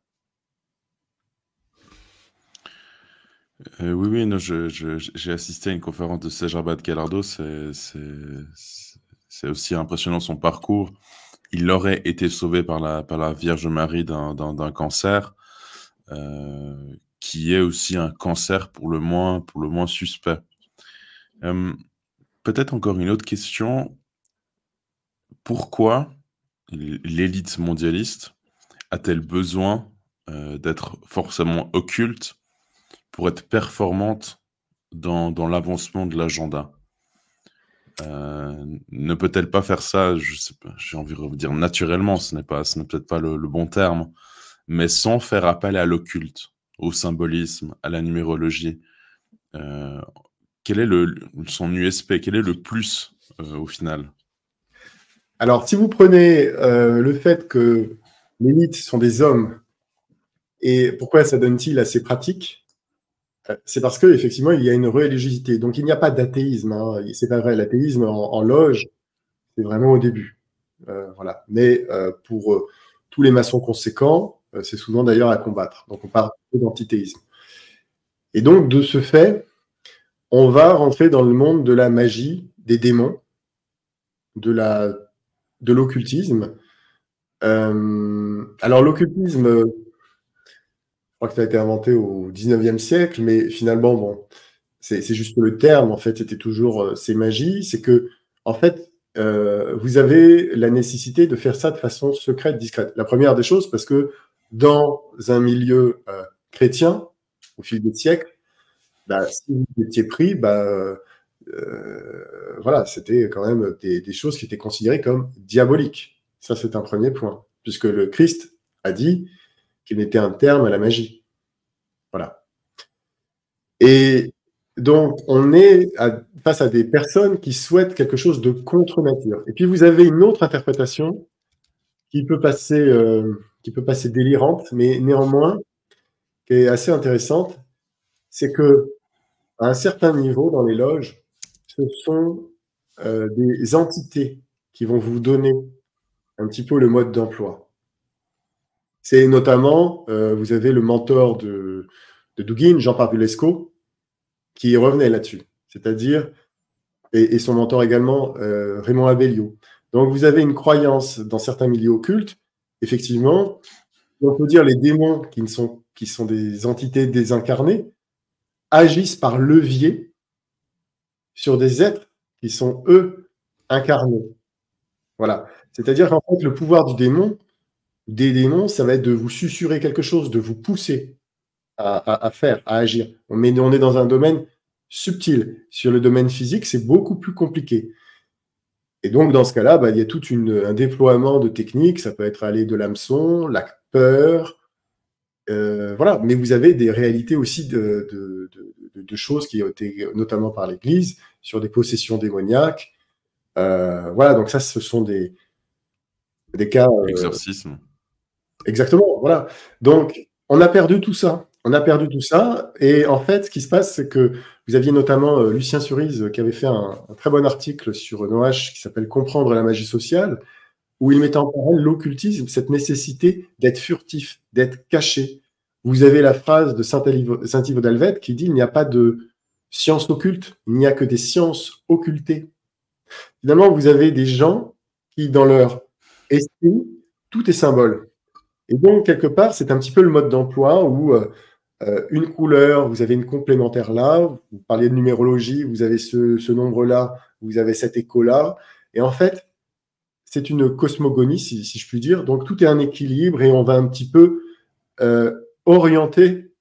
Oui, non, j'ai assisté à une conférence de Serge Abagalardo. C'est aussi impressionnant son parcours. Il aurait été sauvé par la Vierge Marie d'un cancer, qui est aussi un cancer pour le moins suspect. Peut-être encore une autre question. Pourquoi l'élite mondialiste a-t-elle besoin d'être forcément occulte pour être performante dans l'avancement de l'agenda? Ne peut-elle pas faire ça, je sais pas, j'ai envie de vous dire naturellement, ce n'est peut-être pas le bon terme, mais sans faire appel à l'occulte, au symbolisme, à la numérologie? Quel est son USP? Quel est le plus au final? Alors, si vous prenez le fait que l'élite sont des hommes, et pourquoi ça donne-t-il à ces pratiques? C'est parce qu'effectivement, il y a une religiosité. Donc, il n'y a pas d'athéisme. C'est pas vrai. L'athéisme en loge, c'est vraiment au début. Voilà. Mais pour tous les maçons conséquents, c'est souvent d'ailleurs à combattre. Donc, on parle d'antithéisme. Et donc, de ce fait, on va rentrer dans le monde de la magie, des démons, de l'occultisme. Alors, l'occultisme, je crois que ça a été inventé au 19e siècle, mais finalement, bon, c'est juste le terme, en fait, c'était toujours c'est magie. C'est que, en fait, vous avez la nécessité de faire ça de façon secrète, discrète. La première des choses, parce que dans un milieu chrétien, au fil des siècles, bah, si vous étiez pris, voilà, c'était quand même des choses qui étaient considérées comme diaboliques. Ça, c'est un premier point, puisque le Christ a dit qu'il mettait un terme à la magie. Voilà. Et donc, on est face à des personnes qui souhaitent quelque chose de contre nature. Et puis, vous avez une autre interprétation qui peut passer délirante, mais néanmoins, qui est assez intéressante, c'est que à un certain niveau dans les loges, ce sont des entités qui vont vous donner un petit peu le mode d'emploi. C'est notamment, vous avez le mentor de Dugin, Jean Parvulesco, qui revenait là-dessus. C'est-à-dire, et son mentor également, Raymond Abellio. Donc, vous avez une croyance dans certains milieux occultes, effectivement, on peut dire les démons qui sont des entités désincarnées, agissent par levier sur des êtres qui sont, eux, incarnés. Voilà. C'est-à-dire qu'en fait, le pouvoir des démons, ça va être de vous susurrer quelque chose, de vous pousser à faire, à agir. Mais on est dans un domaine subtil. Sur le domaine physique, c'est beaucoup plus compliqué. Et donc, dans ce cas-là, il y a tout un déploiement de techniques. Ça peut être aller de l'hameçon, la peur, voilà. Mais vous avez des réalités aussi de choses qui ont été, notamment par l'Église, sur des possessions démoniaques. Voilà, donc ça, ce sont des cas... Exorcisme. Exactement, voilà. Donc, on a perdu tout ça. On a perdu tout ça. Et en fait, ce qui se passe, c'est que vous aviez notamment Lucien Cerise qui avait fait un très bon article sur Noache qui s'appelle « Comprendre la magie sociale », où il mettait en parallèle l'occultisme, cette nécessité d'être furtif, d'être caché. Vous avez la phrase de Saint-Ivo d'Helvète qui dit « Il n'y a pas de science occulte, il n'y a que des sciences occultées ». Finalement, vous avez des gens qui, dans leur esprit, tout est symbole. Et donc, quelque part, c'est un petit peu le mode d'emploi où une couleur, vous avez une complémentaire là, vous parliez de numérologie, vous avez ce nombre-là, vous avez cet écho-là. Et en fait, c'est une cosmogonie, si je puis dire. Donc, tout est un équilibre et on va un petit peu orienter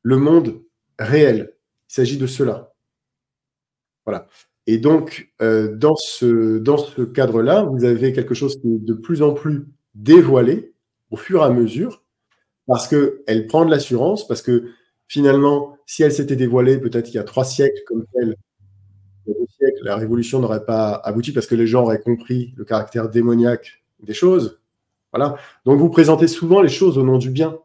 le monde réel. Il s'agit de cela. Voilà. Et donc, dans ce cadre-là, vous avez quelque chose qui est de plus en plus dévoilé au fur et à mesure, parce qu'elle prend de l'assurance, parce que finalement, si elle s'était dévoilée peut-être il y a 3 siècles comme telle, il y a 2 siècles, la révolution n'aurait pas abouti parce que les gens auraient compris le caractère démoniaque des choses. Voilà. Donc, vous présentez souvent les choses au nom du bien.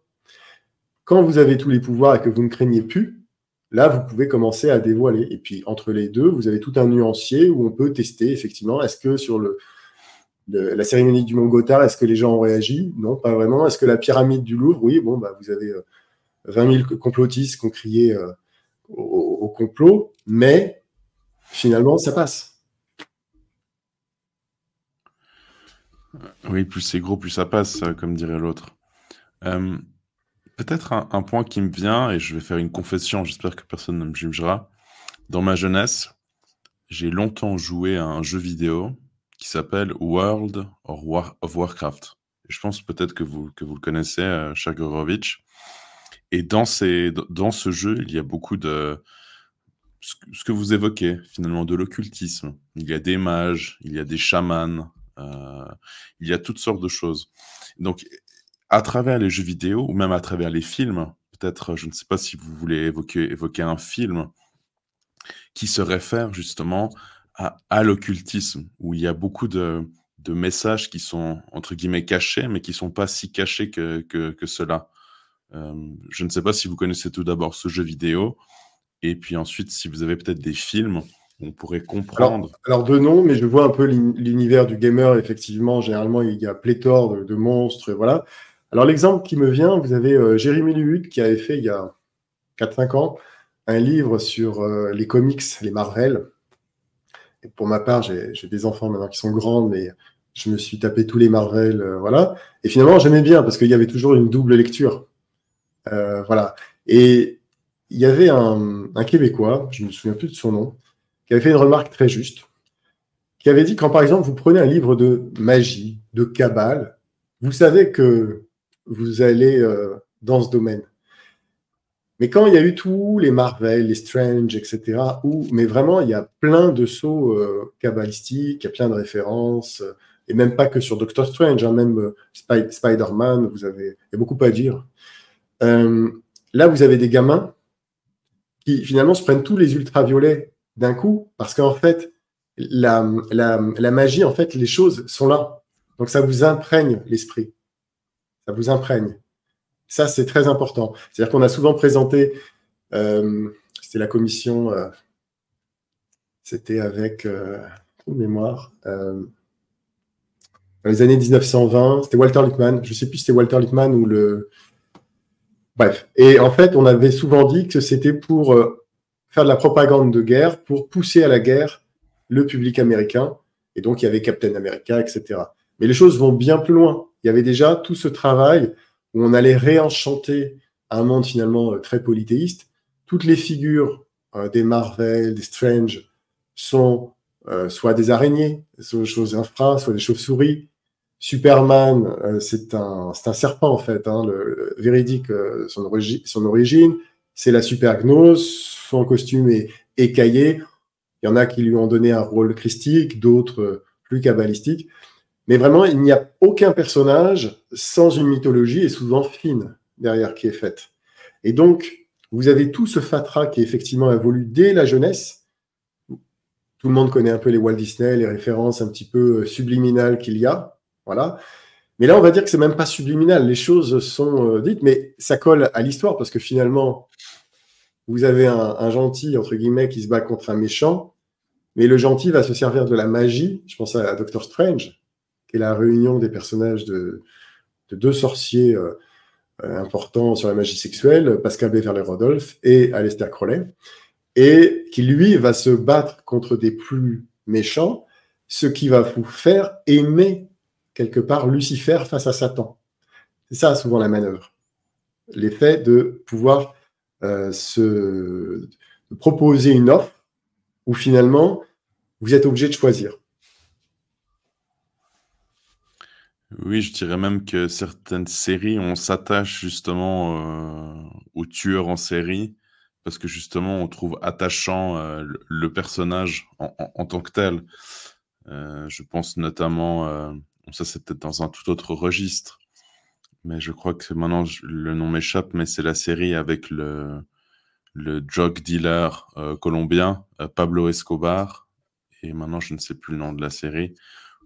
Quand vous avez tous les pouvoirs et que vous ne craignez plus, là, vous pouvez commencer à dévoiler. Et puis, entre les deux, vous avez tout un nuancier où on peut tester, effectivement, est-ce que sur la cérémonie du Mont Gothard, est-ce que les gens ont réagi? Non, pas vraiment. Est-ce que la pyramide du Louvre? Oui, bon, vous avez 20 000 complotistes qui ont crié au complot, mais finalement, ça passe. Oui, plus c'est gros, plus ça passe, comme dirait l'autre. Peut-être un point qui me vient, et je vais faire une confession, j'espère que personne ne me jugera. Dans ma jeunesse, j'ai longtemps joué à un jeu vidéo qui s'appelle World of Warcraft. Je pense peut-être que vous le connaissez, cher Gregorovic. Et dans ce jeu, il y a beaucoup de... Ce que vous évoquez, finalement, de l'occultisme. Il y a des mages, il y a des chamans, il y a toutes sortes de choses. Donc, à travers les jeux vidéo, ou même à travers les films, peut-être, je ne sais pas si vous voulez évoquer un film qui se réfère justement à l'occultisme, où il y a beaucoup de messages qui sont, entre guillemets, cachés, mais qui ne sont pas si cachés que cela. Je ne sais pas si vous connaissez tout d'abord ce jeu vidéo, et puis ensuite, si vous avez peut-être des films, on pourrait comprendre. Alors de nom, mais je vois un peu l'univers du gamer, effectivement. Généralement, il y a pléthore de monstres, voilà. Alors l'exemple qui me vient, vous avez Jérémy Luhut qui avait fait, il y a 4-5 ans, un livre sur les comics, les Marvel. Et pour ma part, j'ai des enfants maintenant qui sont grands, mais je me suis tapé tous les Marvel, voilà. Et finalement, j'aimais bien parce qu'il y avait toujours une double lecture. Voilà. Et il y avait un Québécois, je ne me souviens plus de son nom, qui avait fait une remarque très juste, qui avait dit quand, par exemple, vous prenez un livre de magie, de cabale, vous savez que vous allez dans ce domaine. Mais quand il y a eu tous les Marvel, les Strange, etc., mais vraiment, il y a plein de sauts kabbalistiques, il y a plein de références, et même pas que sur Doctor Strange, hein, même Spider-Man, il y a beaucoup à dire. Là, vous avez des gamins qui, finalement, se prennent tous les ultraviolets d'un coup, parce qu'en fait, la magie, en fait, les choses sont là. Donc, ça vous imprègne l'esprit. Ça vous imprègne. Ça, c'est très important. C'est-à-dire qu'on a souvent présenté, c'était la commission, c'était avec, mémoire, dans les années 1920, c'était Walter Lippmann, je ne sais plus si c'était Walter Lippmann ou le... Bref. Et en fait, on avait souvent dit que c'était pour faire de la propagande de guerre, pour pousser à la guerre le public américain. Et donc, il y avait Captain America, etc. Mais les choses vont bien plus loin. Il y avait déjà tout ce travail où on allait réenchanter un monde finalement très polythéiste. Toutes les figures des Marvel, des Strange, sont soit des araignées, soit des choses infra, soit des chauves-souris. Superman, c'est un serpent en fait, hein, le véridique, son origine, c'est la supergnose, son costume est écaillé. Il y en a qui lui ont donné un rôle christique, d'autres plus kabbalistiques. Mais vraiment, il n'y a aucun personnage sans une mythologie, et souvent fine, derrière qui est faite. Et donc, vous avez tout ce fatras qui effectivement évolue dès la jeunesse. Tout le monde connaît un peu les Walt Disney, les références un petit peu subliminales qu'il y a. Voilà. Mais là, on va dire que c'est même pas subliminal. Les choses sont dites, mais ça colle à l'histoire, parce que finalement, vous avez un gentil, entre guillemets, qui se bat contre un méchant, mais le gentil va se servir de la magie. Je pense à Doctor Strange, et la réunion des personnages de deux sorciers importants sur la magie sexuelle, Pascal Beverley-Rodolphe et Aleister Crowley, et qui, lui, va se battre contre des plus méchants, ce qui va vous faire aimer, quelque part, Lucifer face à Satan. C'est ça, souvent, la manœuvre. L'effet de pouvoir de proposer une offre où, finalement, vous êtes obligé de choisir. Oui, je dirais même que certaines séries, on s'attache justement aux tueurs en série parce que justement, on trouve attachant le personnage en tant que tel. Je pense notamment, ça c'est peut-être dans un tout autre registre, mais je crois que maintenant le nom m'échappe, mais c'est la série avec le drug dealer colombien, Pablo Escobar, et maintenant je ne sais plus le nom de la série,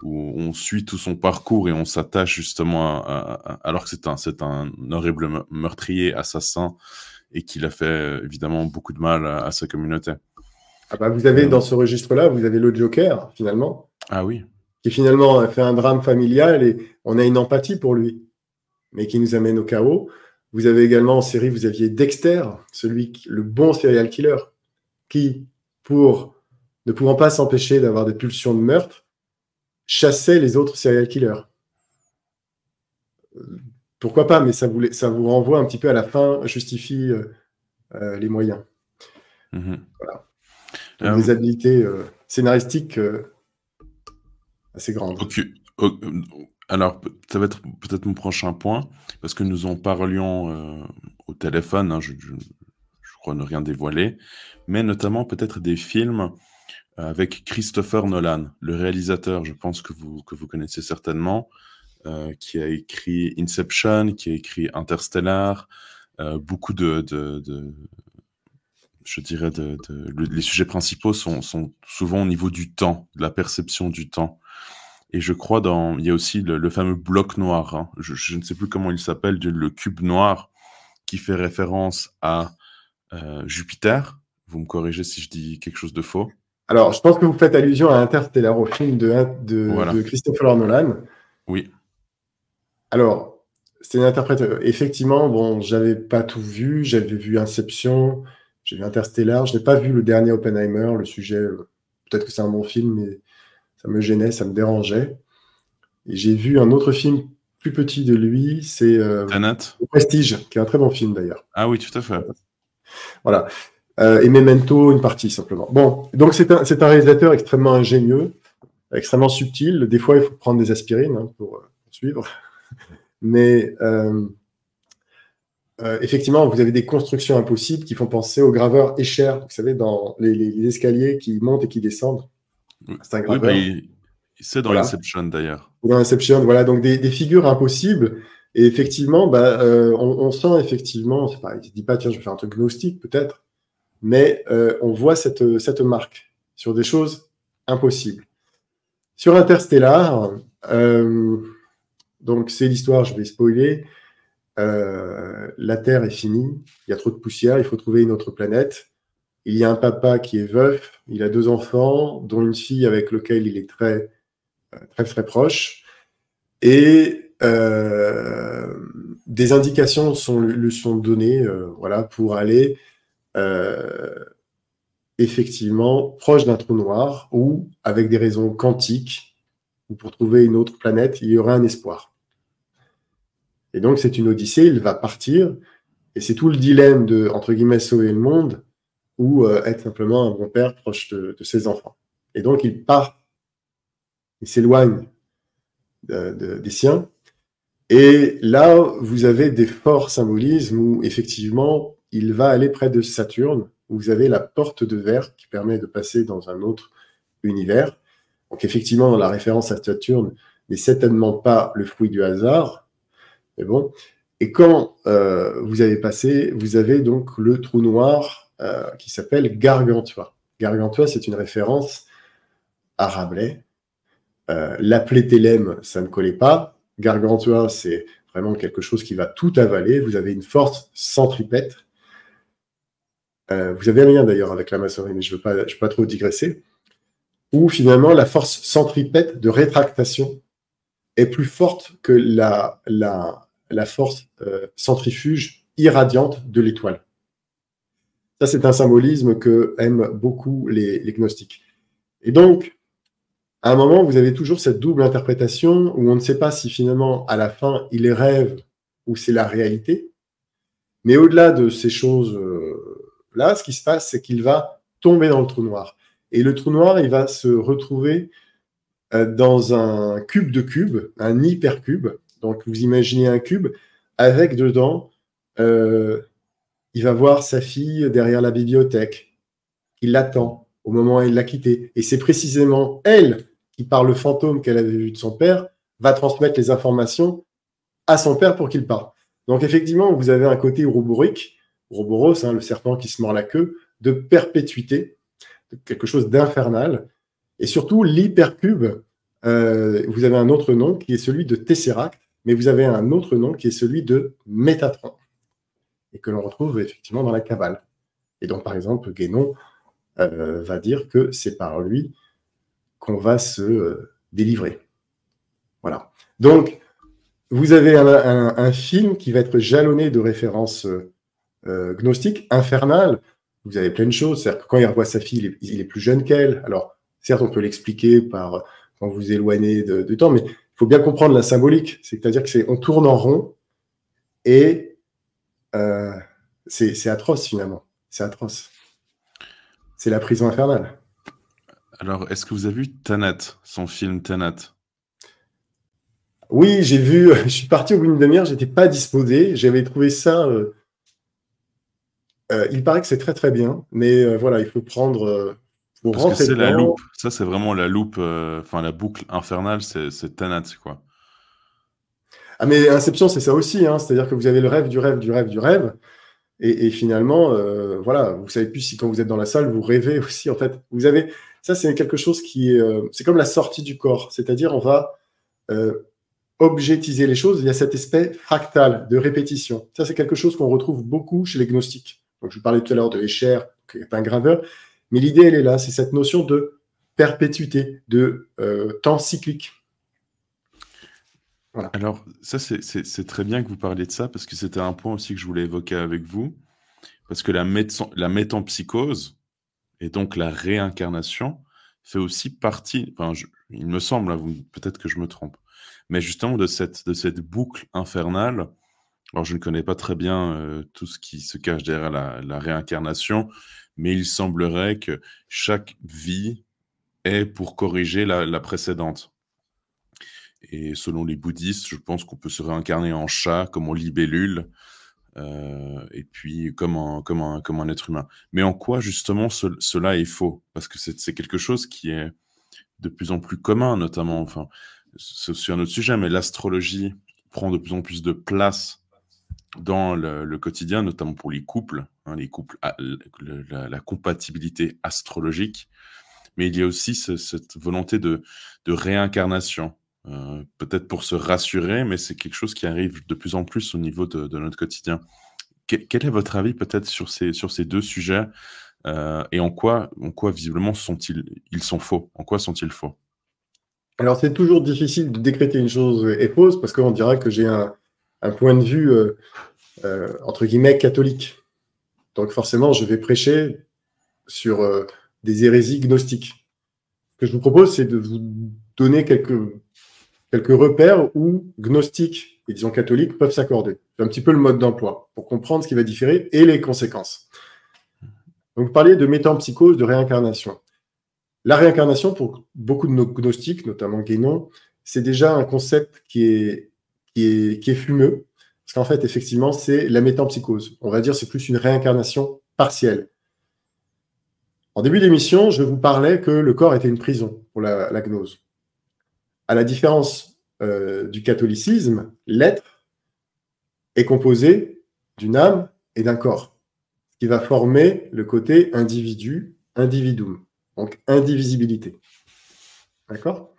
où on suit tout son parcours et on s'attache justement alors que c'est un horrible meurtrier, assassin, et qu'il a fait évidemment beaucoup de mal à sa communauté. Ah bah vous avez dans ce registre-là, vous avez le Joker, finalement. Ah oui. Qui finalement a fait un drame familial et on a une empathie pour lui, mais qui nous amène au chaos. Vous avez également en série, vous aviez Dexter, le bon serial killer, qui, ne pouvant pas s'empêcher d'avoir des pulsions de meurtre, chassait les autres serial killers. Pourquoi pas, mais ça vous renvoie un petit peu à la fin, justifie les moyens. Voilà. Donc, des habiletés scénaristiques assez grandes. Alors, ça va être peut-être mon prochain point, parce que nous en parlions au téléphone, hein, je crois ne rien dévoiler, mais notamment peut-être des films avec Christopher Nolan, le réalisateur, je pense que vous connaissez certainement, qui a écrit Inception, qui a écrit Interstellar, beaucoup je dirais, les sujets principaux sont souvent au niveau du temps, de la perception du temps. Et je crois il y a aussi le fameux bloc noir, hein. Je ne sais plus comment il s'appelle, le cube noir, qui fait référence à Jupiter. Vous me corrigez si je dis quelque chose de faux. Alors, je pense que vous faites allusion à Interstellar, au film de Christopher Nolan. Oui. Alors, c'est une interprétation. Effectivement, bon, j'avais pas tout vu. J'avais vu Inception, j'ai vu Interstellar. Je n'ai pas vu le dernier Oppenheimer, le sujet peut-être que c'est un bon film, mais ça me gênait, ça me dérangeait. Et j'ai vu un autre film plus petit de lui, c'est Tenet? Le Prestige, qui est un très bon film d'ailleurs. Ah oui, tout à fait. Voilà. Et Memento, une partie simplement. Bon, donc c'est un réalisateur extrêmement ingénieux, extrêmement subtil. Des fois, il faut prendre des aspirines pour suivre. Mais effectivement, vous avez des constructions impossibles qui font penser au graveur Escher, vous savez, dans les escaliers qui montent et qui descendent. C'est un Oui, bah, graveur. c'est dans Voilà. Inception d'ailleurs. Ou dans Inception, voilà, donc des figures impossibles. Et effectivement, on sent effectivement, c'est pas, il ne se dit pas, tiens, je vais faire un truc gnostique peut-être, mais on voit cette marque sur des choses impossibles. Sur Interstellar, donc c'est l'histoire, je vais spoiler. La Terre est finie, il y a trop de poussière, il faut trouver une autre planète. Il y a un papa qui est veuf, il a 2 enfants, dont une fille avec laquelle il est très, très, très proche. Et des indications lui sont données voilà, pour aller effectivement proche d'un trou noir ou, avec des raisons quantiques, ou pour trouver une autre planète, il y aura un espoir. Et donc, c'est une odyssée, il va partir, et c'est tout le dilemme de, entre guillemets, sauver le monde ou être simplement un bon père proche de ses enfants. Et donc, il part, il s'éloigne des siens. Et là, vous avez des forts symbolismes où, effectivement, il va aller près de Saturne, où vous avez la porte de verre qui permet de passer dans un autre univers. Donc, effectivement, la référence à Saturne n'est certainement pas le fruit du hasard, mais bon. Et quand vous avez passé, vous avez donc le trou noir qui s'appelle Gargantua. Gargantua, c'est une référence à Rabelais. L'appeler Thélème, ça ne collait pas. Gargantua, c'est vraiment quelque chose qui va tout avaler. Vous avez une force centripète. Vous avez un lien d'ailleurs avec la maçonnerie, mais je ne veux pas trop digresser. Où finalement, la force centripète de rétractation est plus forte que la force centrifuge irradiante de l'étoile. Ça, c'est un symbolisme que aiment beaucoup les gnostiques. Et donc, à un moment, vous avez toujours cette double interprétation où on ne sait pas si finalement, à la fin, il est rêve ou c'est la réalité. Mais au-delà de ces choses-là, ce qui se passe, c'est qu'il va tomber dans le trou noir. Et le trou noir, il va se retrouver dans un cube de cubes, un hypercube. Donc, vous imaginez un cube avec dedans, il va voir sa fille derrière la bibliothèque. Il l'attend au moment où il l'a quittée. Et c'est précisément elle qui, par le fantôme qu'elle avait vu de son père, va transmettre les informations à son père pour qu'il parte. Donc, effectivement, vous avez un côté ouroboros, le serpent qui se mord la queue, de perpétuité, de quelque chose d'infernal. Et surtout, l'hypercube, vous avez un autre nom qui est celui de Tesseract, mais vous avez un autre nom qui est celui de Métatron, et que l'on retrouve effectivement dans la Kabbale. Et donc, par exemple, Guénon va dire que c'est par lui qu'on va se délivrer. Voilà. Donc, vous avez un film qui va être jalonné de références gnostiques, infernales. Vous avez plein de choses. C'est-à-dire que quand il revoit sa fille, il est plus jeune qu'elle. Alors, certes, on peut l'expliquer par quand vous éloignez de temps, mais il faut bien comprendre la symbolique. C'est-à-dire qu'on tourne en rond et c'est atroce, finalement. C'est atroce. C'est la prison infernale. Alors, est-ce que vous avez vu Tenet, son film Tenet? Oui, j'ai vu, je suis parti au bout d'une demi-heure, j'étais pas disposé, j'avais trouvé ça, il paraît que c'est très très bien, mais voilà, il faut prendre, faut Parce que rentrer c'est la dedans. loupe, ça c'est vraiment la loupe, enfin la boucle infernale, c'est Tenet, quoi. Ah mais Inception, c'est ça aussi, hein, c'est-à-dire que vous avez le rêve du rêve du rêve du rêve, et finalement, voilà, vous savez plus si quand vous êtes dans la salle, vous rêvez aussi, en fait. Vous avez, ça c'est quelque chose qui est, c'est comme la sortie du corps, c'est-à-dire on va objectiser les choses, il y a cet aspect fractal de répétition. Ça, c'est quelque chose qu'on retrouve beaucoup chez les gnostiques. Donc, je vous parlais tout à l'heure de Escher, qui est un graveur, mais l'idée, elle est là, c'est cette notion de perpétuité, de temps cyclique. Voilà. Alors, ça c'est très bien que vous parliez de ça, parce que c'était un point aussi que je voulais évoquer avec vous, parce que la métempsychose, et donc la réincarnation, fait aussi partie, enfin, il me semble, hein, peut-être que je me trompe, mais justement de cette boucle infernale. Alors je ne connais pas très bien, tout ce qui se cache derrière la réincarnation, mais il semblerait que chaque vie est pour corriger la précédente. Et selon les bouddhistes, je pense qu'on peut se réincarner en chat, comme en libellule, et puis comme un être humain. Mais en quoi justement cela est faux? Parce que c'est quelque chose qui est de plus en plus commun, notamment, enfin, c'est aussi un autre sujet, mais l'astrologie prend de plus en plus de place dans le quotidien, notamment pour les couples, hein, la compatibilité astrologique. Mais il y a aussi cette volonté de réincarnation. Peut-être pour se rassurer, mais c'est quelque chose qui arrive de plus en plus au niveau de notre quotidien. Quel est votre avis peut-être sur ces deux sujets, et en quoi visiblement ils sont faux? En quoi sont-ils faux? Alors, c'est toujours difficile de décréter une chose est fausse parce qu'on dira que j'ai un point de vue, entre guillemets, catholique. Donc, forcément, je vais prêcher sur des hérésies gnostiques. Ce que je vous propose, c'est de vous donner quelques repères où gnostiques et, disons, catholiques peuvent s'accorder. C'est un petit peu le mode d'emploi pour comprendre ce qui va différer et les conséquences. Donc, vous parliez de métempsychose, de réincarnation. La réincarnation, pour beaucoup de nos gnostiques, notamment Guénon, c'est déjà un concept qui est fumeux, parce qu'en fait, effectivement, c'est la métempsychose. On va dire c'est plus une réincarnation partielle. En début d'émission, je vous parlais que le corps était une prison pour la gnose. À la différence du catholicisme, l'être est composé d'une âme et d'un corps, ce qui va former le côté individu, individuum. Donc, indivisibilité. D'accord?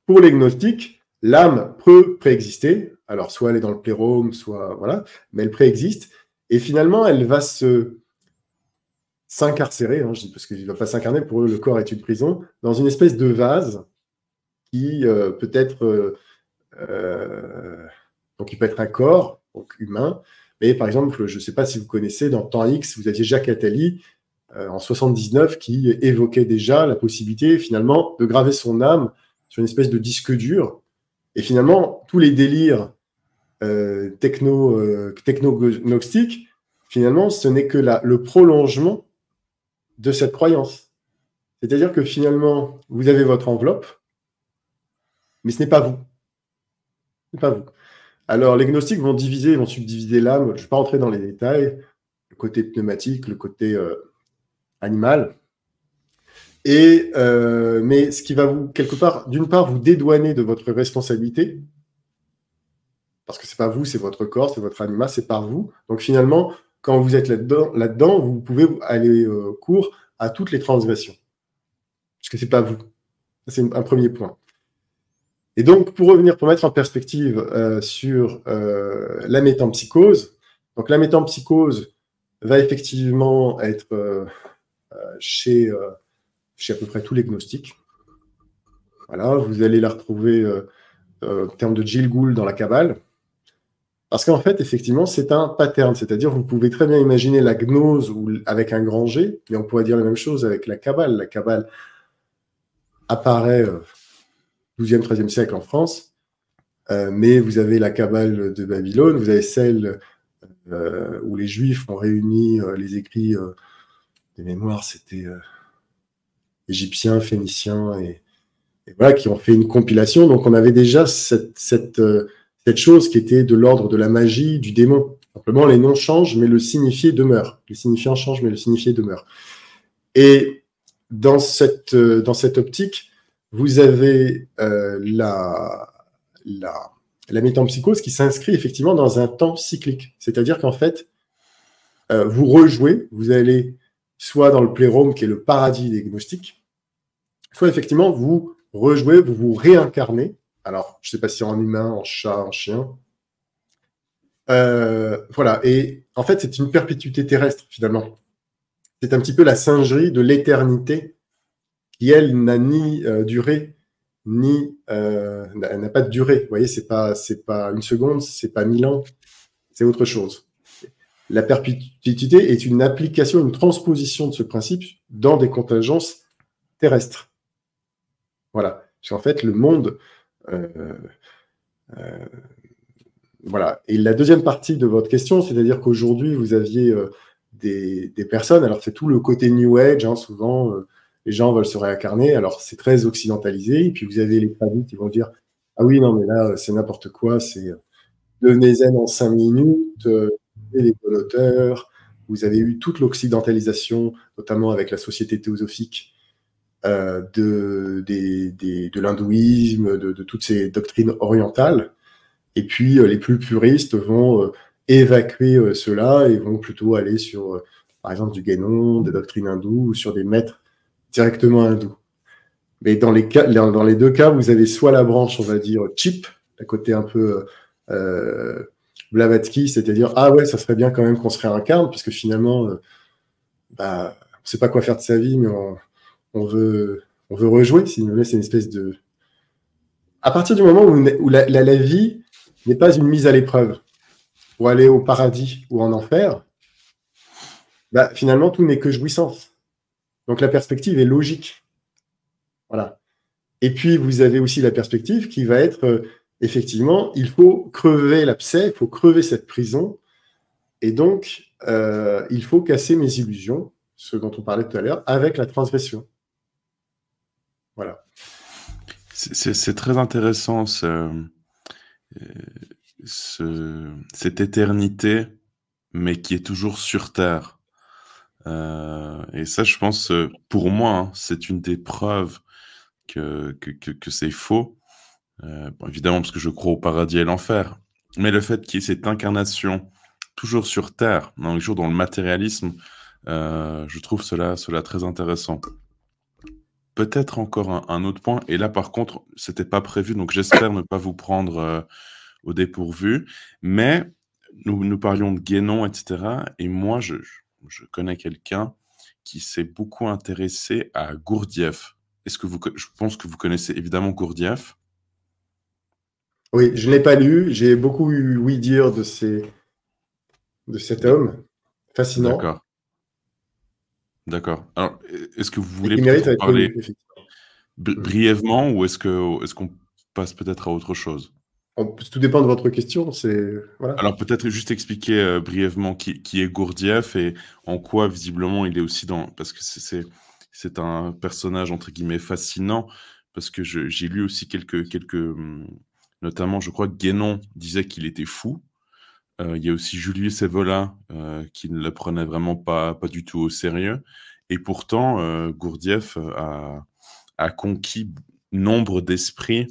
Pour les gnostiques, l'âme peut préexister. Alors, soit elle est dans le plérôme, soit... Voilà. Mais elle préexiste. Et finalement, elle va s'incarcérer, hein, je dis parce qu'il ne va pas s'incarner, pour eux, le corps est une prison, dans une espèce de vase qui peut être... donc, il peut être un corps, donc humain. Mais par exemple, je ne sais pas si vous connaissez, dans Temps X, vous aviez Jacques Attali, en 79, qui évoquait déjà la possibilité, finalement, de graver son âme sur une espèce de disque dur. Et finalement, tous les délires techno-gnostiques, finalement, ce n'est que le prolongement de cette croyance. C'est-à-dire que finalement, vous avez votre enveloppe, mais ce n'est pas vous. Ce n'est pas vous. Alors, les gnostiques vont subdiviser l'âme. Je ne vais pas rentrer dans les détails. Le côté pneumatique, le côté... animal, mais ce qui va vous, quelque part, d'une part, vous dédouaner de votre responsabilité, parce que c'est pas vous, c'est votre corps, c'est votre anima, c'est pas vous. Donc finalement, quand vous êtes là-dedans, vous pouvez aller court à toutes les transgressions, parce que c'est pas vous. C'est un premier point. Et donc, pour mettre en perspective sur la métempsychose, donc la métempsychose va effectivement être chez à peu près tous les gnostiques. Voilà, vous allez la retrouver en termes de Jil Gould dans la Kabbale. Parce qu'en fait, effectivement, c'est un pattern. C'est-à-dire, vous pouvez très bien imaginer la gnose avec un grand G, mais on pourrait dire la même chose avec la Kabbale. La Kabbale apparaît 12e, 13e siècle en France, mais vous avez la Kabbale de Babylone, vous avez celle où les Juifs ont réuni les écrits des mémoires, c'était égyptiens, phéniciens, et voilà, qui ont fait une compilation. Donc, on avait déjà cette chose qui était de l'ordre de la magie, du démon. Simplement, les noms changent, mais le signifié demeure. Les signifiants changent, mais le signifié demeure. Et dans cette optique, vous avez la métempsychose qui s'inscrit effectivement dans un temps cyclique. C'est-à-dire qu'en fait, vous rejouez, vous allez soit dans le plérôme, qui est le paradis des gnostiques, soit effectivement, vous rejouez, vous vous réincarnez. Alors, je ne sais pas si en humain, en chat, en chien. Voilà. Et en fait, c'est une perpétuité terrestre, finalement. C'est un petit peu la singerie de l'éternité qui, elle, n'a ni durée, ni n'a pas de durée. Vous voyez, c'est pas une seconde, c'est pas 1000 ans, c'est autre chose. La perpétuité est une application, une transposition de ce principe dans des contingences terrestres. Voilà. Parce qu'en fait, le monde... euh, euh, voilà. Et la deuxième partie de votre question, c'est-à-dire qu'aujourd'hui, vous aviez des personnes, alors c'est tout le côté New Age, hein, souvent, les gens veulent se réincarner, alors c'est très occidentalisé, et puis vous avez les fadis qui vont dire, ah oui, non, mais là, c'est n'importe quoi, c'est devenez zen en 5 minutes, les bonnes auteurs, vous avez eu toute l'occidentalisation, notamment avec la société théosophique, de l'hindouisme, de toutes ces doctrines orientales. Et puis, les plus puristes vont évacuer cela et vont plutôt aller sur, par exemple, du Guénon, des doctrines hindoues, ou sur des maîtres directement hindous. Mais dans les deux cas, vous avez soit la branche, on va dire, cheap, la côté un peu Blavatsky, c'est-à-dire, ah ouais, ça serait bien quand même qu'on se réincarne, parce que finalement, bah, on ne sait pas quoi faire de sa vie, mais on veut rejouer, si vous voulez, c'est une espèce de... À partir du moment où la vie n'est pas une mise à l'épreuve pour aller au paradis ou en enfer, bah, finalement, tout n'est que jouissance. Donc la perspective est logique. Voilà. Et puis, vous avez aussi la perspective qui va être, effectivement, il faut crever l'abcès, il faut crever cette prison, et donc, il faut casser mes illusions, ce dont on parlait tout à l'heure, avec la transgression. Voilà. C'est très intéressant, cette éternité, mais qui est toujours sur Terre. Et ça, je pense, pour moi, hein, c'est une des preuves que c'est faux. Bon, évidemment, parce que je crois au paradis et l'enfer. Mais le fait qu'il y ait cette incarnation toujours sur Terre, toujours dans le matérialisme, je trouve cela très intéressant. Peut-être encore un autre point, et là par contre, c'était pas prévu, donc j'espère ne pas vous prendre au dépourvu, mais nous parlions de Guénon, etc. Et moi, je connais quelqu'un qui s'est beaucoup intéressé à Gurdjieff. Je pense que vous connaissez évidemment Gurdjieff. Oui, je ne l'ai pas lu, j'ai beaucoup eu oui dire de cet homme fascinant. D'accord. Alors, est-ce que vous Et voulez qui mérite peut-être à en être connu, parler effectivement. brièvement, ou est-ce qu'on passe peut-être à autre chose? Tout dépend de votre question. Voilà. Alors peut-être juste expliquer brièvement qui est Gurdjieff et en quoi visiblement il est aussi parce que c'est un personnage entre guillemets fascinant, parce que j'ai lu aussi notamment je crois que Guénon disait qu'il était fou. Il y a aussi Julius Evola qui ne le prenait vraiment pas du tout au sérieux, et pourtant Gurdjieff a conquis nombre d'esprits.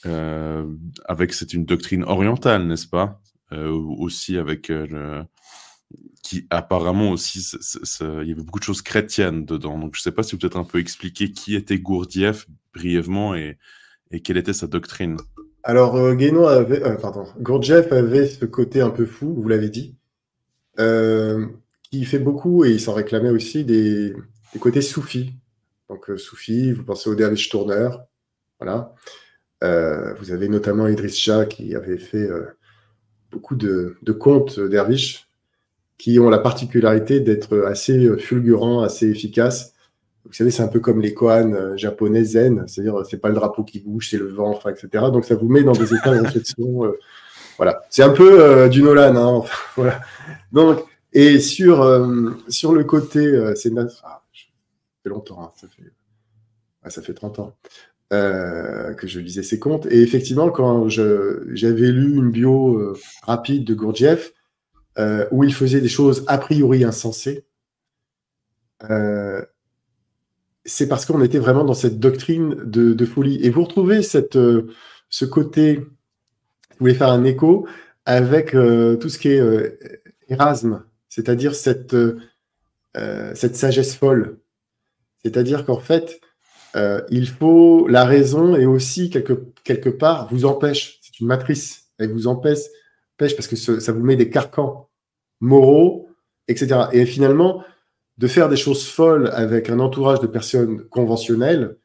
C'est une doctrine orientale, n'est-ce pas? Aussi avec qui apparemment aussi, il y avait beaucoup de choses chrétiennes dedans. Donc je ne sais pas si vous peut-être un peu expliquer qui était Gurdjieff brièvement et quelle était sa doctrine. Alors, Gurdjieff avait ce côté un peu fou, vous l'avez dit, qui fait beaucoup, et il s'en réclamait aussi, des côtés soufis. Donc, soufis, vous pensez au derviche tourneur, voilà. Vous avez notamment Idriss Shah qui avait fait beaucoup de contes derviches qui ont la particularité d'être assez fulgurants, assez efficaces. Vous savez, c'est un peu comme les koans japonais zen, c'est-à-dire c'est pas le drapeau qui bouge, c'est le vent, enfin, etc. Donc ça vous met dans des états de réflexion. Voilà, c'est un peu du Nolan, hein, voilà. Donc, et sur le côté, ça fait longtemps, hein, ça fait 30 ans que je lisais ses contes. Et effectivement, quand j'avais lu une bio rapide de Gurdjieff, où il faisait des choses a priori insensées, c'est parce qu'on était vraiment dans cette doctrine de folie. Et vous retrouvez ce côté, vous voulez faire un écho avec tout ce qui est Erasme, c'est-à-dire cette sagesse folle. C'est-à-dire qu'en fait, il faut la raison, et aussi quelque part vous empêche, c'est une matrice, elle vous empêche parce que ça vous met des carcans moraux, etc. Et finalement, de faire des choses folles avec un entourage de personnes conventionnelles.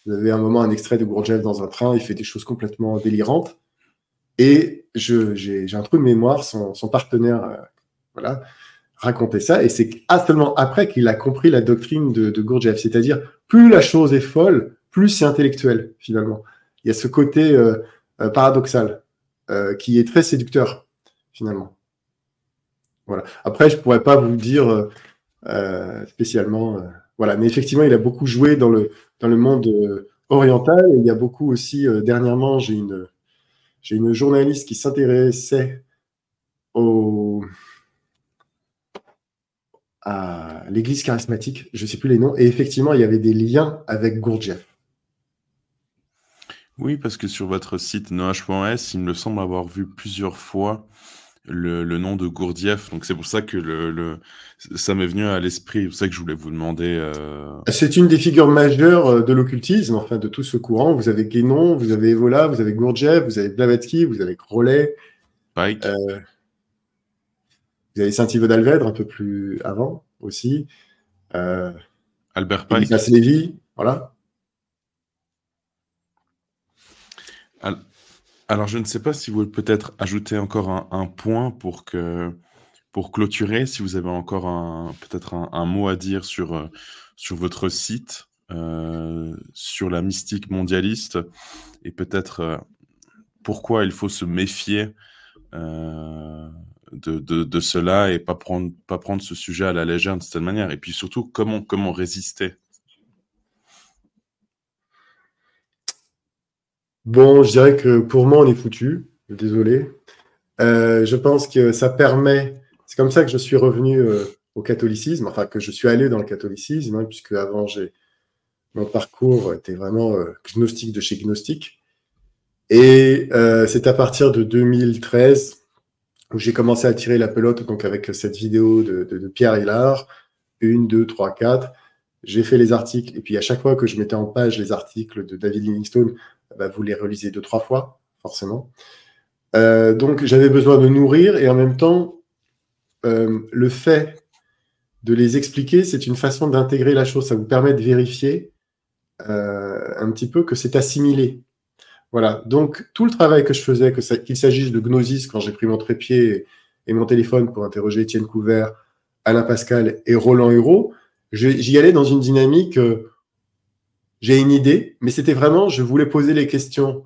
Vous avez un moment un extrait de Gurdjieff dans un train, il fait des choses complètement délirantes. Et j'ai un trou de mémoire, son partenaire voilà, racontait ça, et c'est seulement après qu'il a compris la doctrine de Gurdjieff. C'est-à-dire, plus la chose est folle, plus c'est intellectuel, finalement. Il y a ce côté paradoxal qui est très séducteur, finalement. Voilà. Après, je pourrais pas vous dire spécialement. Voilà. Mais effectivement, il a beaucoup joué dans le monde oriental. Et il y a beaucoup aussi, dernièrement, j'ai une journaliste qui s'intéressait à l'église charismatique, je ne sais plus les noms, et effectivement, il y avait des liens avec Gurdjieff. Oui, parce que sur votre site noah.s, il me semble avoir vu plusieurs fois le nom de Gurdjieff. Donc c'est pour ça que ça m'est venu à l'esprit. C'est pour ça que je voulais vous demander. C'est une des figures majeures de l'occultisme, enfin de tout ce courant. Vous avez Guénon, vous avez Evola, vous avez Gurdjieff, vous avez Blavatsky, vous avez Crowley. Pike. Vous avez Saint-Yves d'Alvèdre un peu plus avant aussi. Albert Pike. Eliphas Lévy, voilà. Alors, je ne sais pas si vous voulez peut-être ajouter encore un point pour clôturer, si vous avez encore peut-être un mot à dire sur votre site, sur la mystique mondialiste, et peut-être pourquoi il faut se méfier de cela et pas prendre ce sujet à la légère de cette manière. Et puis surtout, comment résister. Bon, je dirais que pour moi, on est foutu. Désolé. Je pense que ça permet... C'est comme ça que je suis revenu au catholicisme, enfin que je suis allé dans le catholicisme, hein, puisque avant, mon parcours était vraiment gnostique de chez gnostique. Et c'est à partir de 2013 où j'ai commencé à tirer la pelote, donc avec cette vidéo de Pierre Hillard, 1, 2, 3, 4. J'ai fait les articles, et puis à chaque fois que je mettais en page les articles de David Livingstone, bah, vous les relisez 2, 3 fois, forcément. Donc j'avais besoin de nourrir, et en même temps, le fait de les expliquer, c'est une façon d'intégrer la chose. Ça vous permet de vérifier un petit peu que c'est assimilé. Voilà. Donc tout le travail que je faisais, qu'il s'agisse de Gnosis, quand j'ai pris mon trépied et mon téléphone pour interroger Étienne Couvert, Alain Pascal et Roland Hureau, j'y allais dans une dynamique, j'ai une idée, mais c'était vraiment, je voulais poser les questions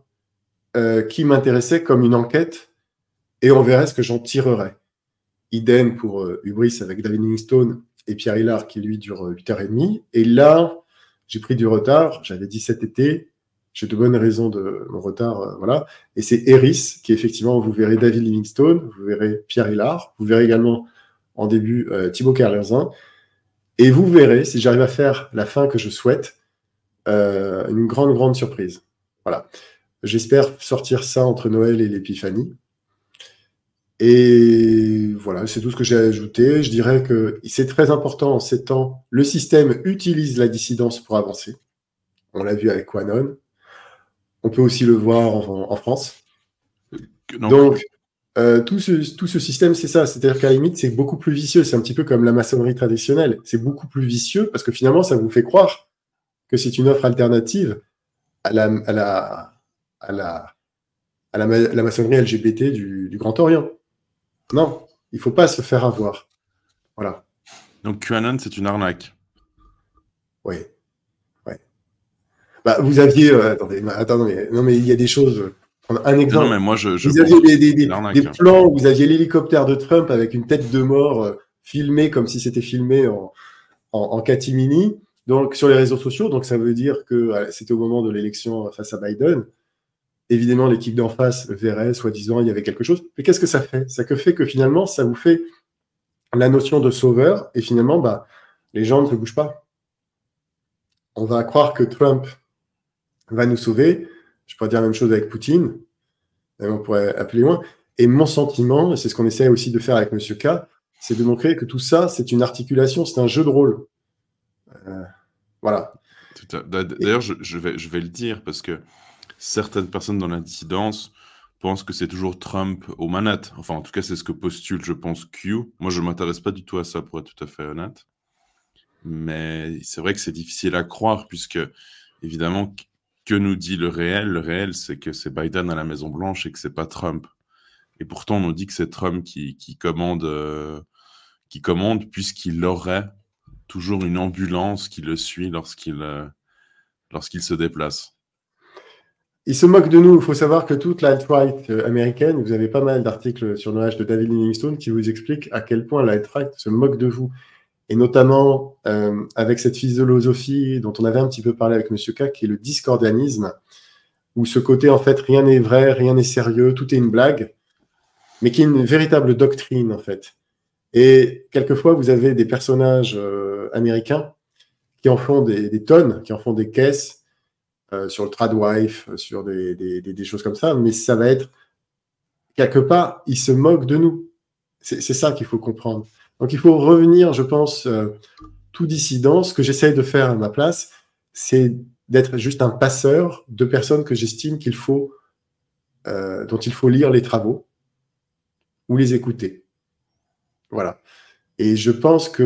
qui m'intéressaient comme une enquête, et on verrait ce que j'en tirerais. Idem pour Hubris avec David Livingstone et Pierre Hillard, qui lui dure 8h30. Et là, j'ai pris du retard, j'avais dit cet été, j'ai de bonnes raisons de mon retard, voilà. Et c'est Eris qui, effectivement, vous verrez David Livingstone, vous verrez Pierre Hillard, vous verrez également en début Thibaut Kerlerzin. Et vous verrez, si j'arrive à faire la fin que je souhaite, une grande surprise. Voilà. J'espère sortir ça entre Noël et l'Épiphanie. Et voilà, c'est tout ce que j'ai ajouté. Je dirais que c'est très important en ces temps. Le système utilise la dissidence pour avancer. On l'a vu avec Quanon. On peut aussi le voir en France. Donc, tout ce système, c'est ça. C'est-à-dire qu'à la limite, c'est beaucoup plus vicieux. C'est un petit peu comme la maçonnerie traditionnelle. C'est beaucoup plus vicieux parce que finalement, ça vous fait croire que c'est une offre alternative à la maçonnerie LGBT du Grand Orient. Non, il ne faut pas se faire avoir. Voilà. Donc QAnon, c'est une arnaque. Oui. Ouais. Bah, vous aviez... non, mais il y a des choses... Un exemple. Non, mais moi, vous aviez des plans où vous aviez l'hélicoptère de Trump avec une tête de mort filmée comme si c'était filmé en catimini, donc sur les réseaux sociaux. Donc ça veut dire que c'était au moment de l'élection face à Biden. Évidemment, l'équipe d'en face verrait, soi-disant, il y avait quelque chose. Mais qu'est-ce que ça fait? Ça fait que finalement, ça vous fait la notion de sauveur. Et finalement, bah, les gens ne se bougent pas. On va croire que Trump va nous sauver. Je pourrais dire la même chose avec Poutine. On pourrait appeler loin. Et mon sentiment, et c'est ce qu'on essaie aussi de faire avec M. K, c'est de montrer que tout ça, c'est une articulation, c'est un jeu de rôle. Voilà. D'ailleurs, je vais le dire parce que certaines personnes dans la dissidence pensent que c'est toujours Trump aux manettes. Enfin, en tout cas, c'est ce que postule, je pense, Q. Moi, je ne m'intéresse pas du tout à ça, pour être tout à fait honnête. Mais c'est vrai que c'est difficile à croire, puisque, évidemment, que nous dit le réel? Le réel, c'est que c'est Biden à la Maison-Blanche et que c'est pas Trump. Et pourtant, on nous dit que c'est Trump qui commande, puisqu'il aurait toujours une ambulance qui le suit lorsqu'il lorsqu'il se déplace? Il se moque de nous. Il faut savoir que toute l'alt-right américaine, vous avez pas mal d'articles sur Noach de David Livingstone qui vous expliquent à quel point l'alt-right se moque de vous. Et notamment avec cette philosophie dont on avait un petit peu parlé avec Monsieur K, qui est le discordianisme, où ce côté, en fait, rien n'est vrai, rien n'est sérieux, tout est une blague, mais qui est une véritable doctrine, en fait. Et quelquefois, vous avez des personnages américains qui en font des tonnes, qui en font des caisses, sur le tradwife, sur des choses comme ça, mais ça va être, quelque part, ils se moquent de nous. C'est ça qu'il faut comprendre. Donc il faut revenir, je pense, tout dissident, ce que j'essaye de faire à ma place, c'est d'être juste un passeur de personnes que j'estime qu'il faut, dont il faut lire les travaux ou les écouter. Voilà. Et je pense que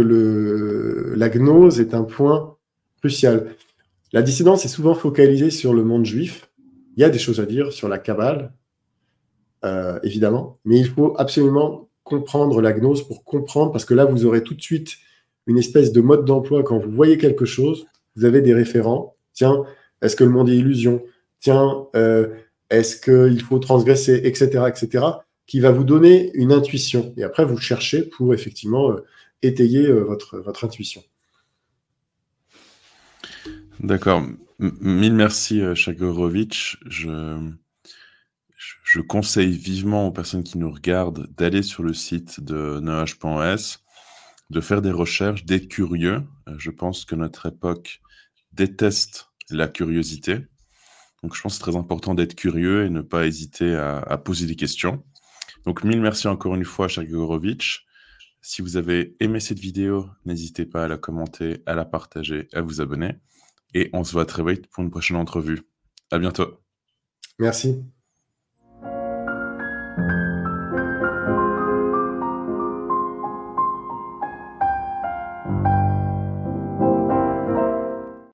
la gnose est un point crucial. La dissidence est souvent focalisée sur le monde juif. Il y a des choses à dire sur la Kabbale, évidemment, mais il faut absolument comprendre la gnose pour comprendre, parce que là, vous aurez tout de suite une espèce de mode d'emploi. Quand vous voyez quelque chose, vous avez des référents. Tiens, est-ce que le monde est illusion? Tiens, est-ce qu'il faut transgresser, etc., etc., qui va vous donner une intuition. Et après, vous cherchez pour effectivement étayer votre intuition. D'accord. Mille merci, Chagorovitch. Je conseille vivement aux personnes qui nous regardent d'aller sur le site de noach.es, de faire des recherches, d'être curieux. Je pense que notre époque déteste la curiosité. Donc, je pense que c'est très important d'être curieux et ne pas hésiter à poser des questions. Donc, mille merci encore une fois, Chagorovitch. Si vous avez aimé cette vidéo, n'hésitez pas à la commenter, à la partager, à vous abonner. Et on se voit très vite pour une prochaine entrevue. À bientôt. Merci.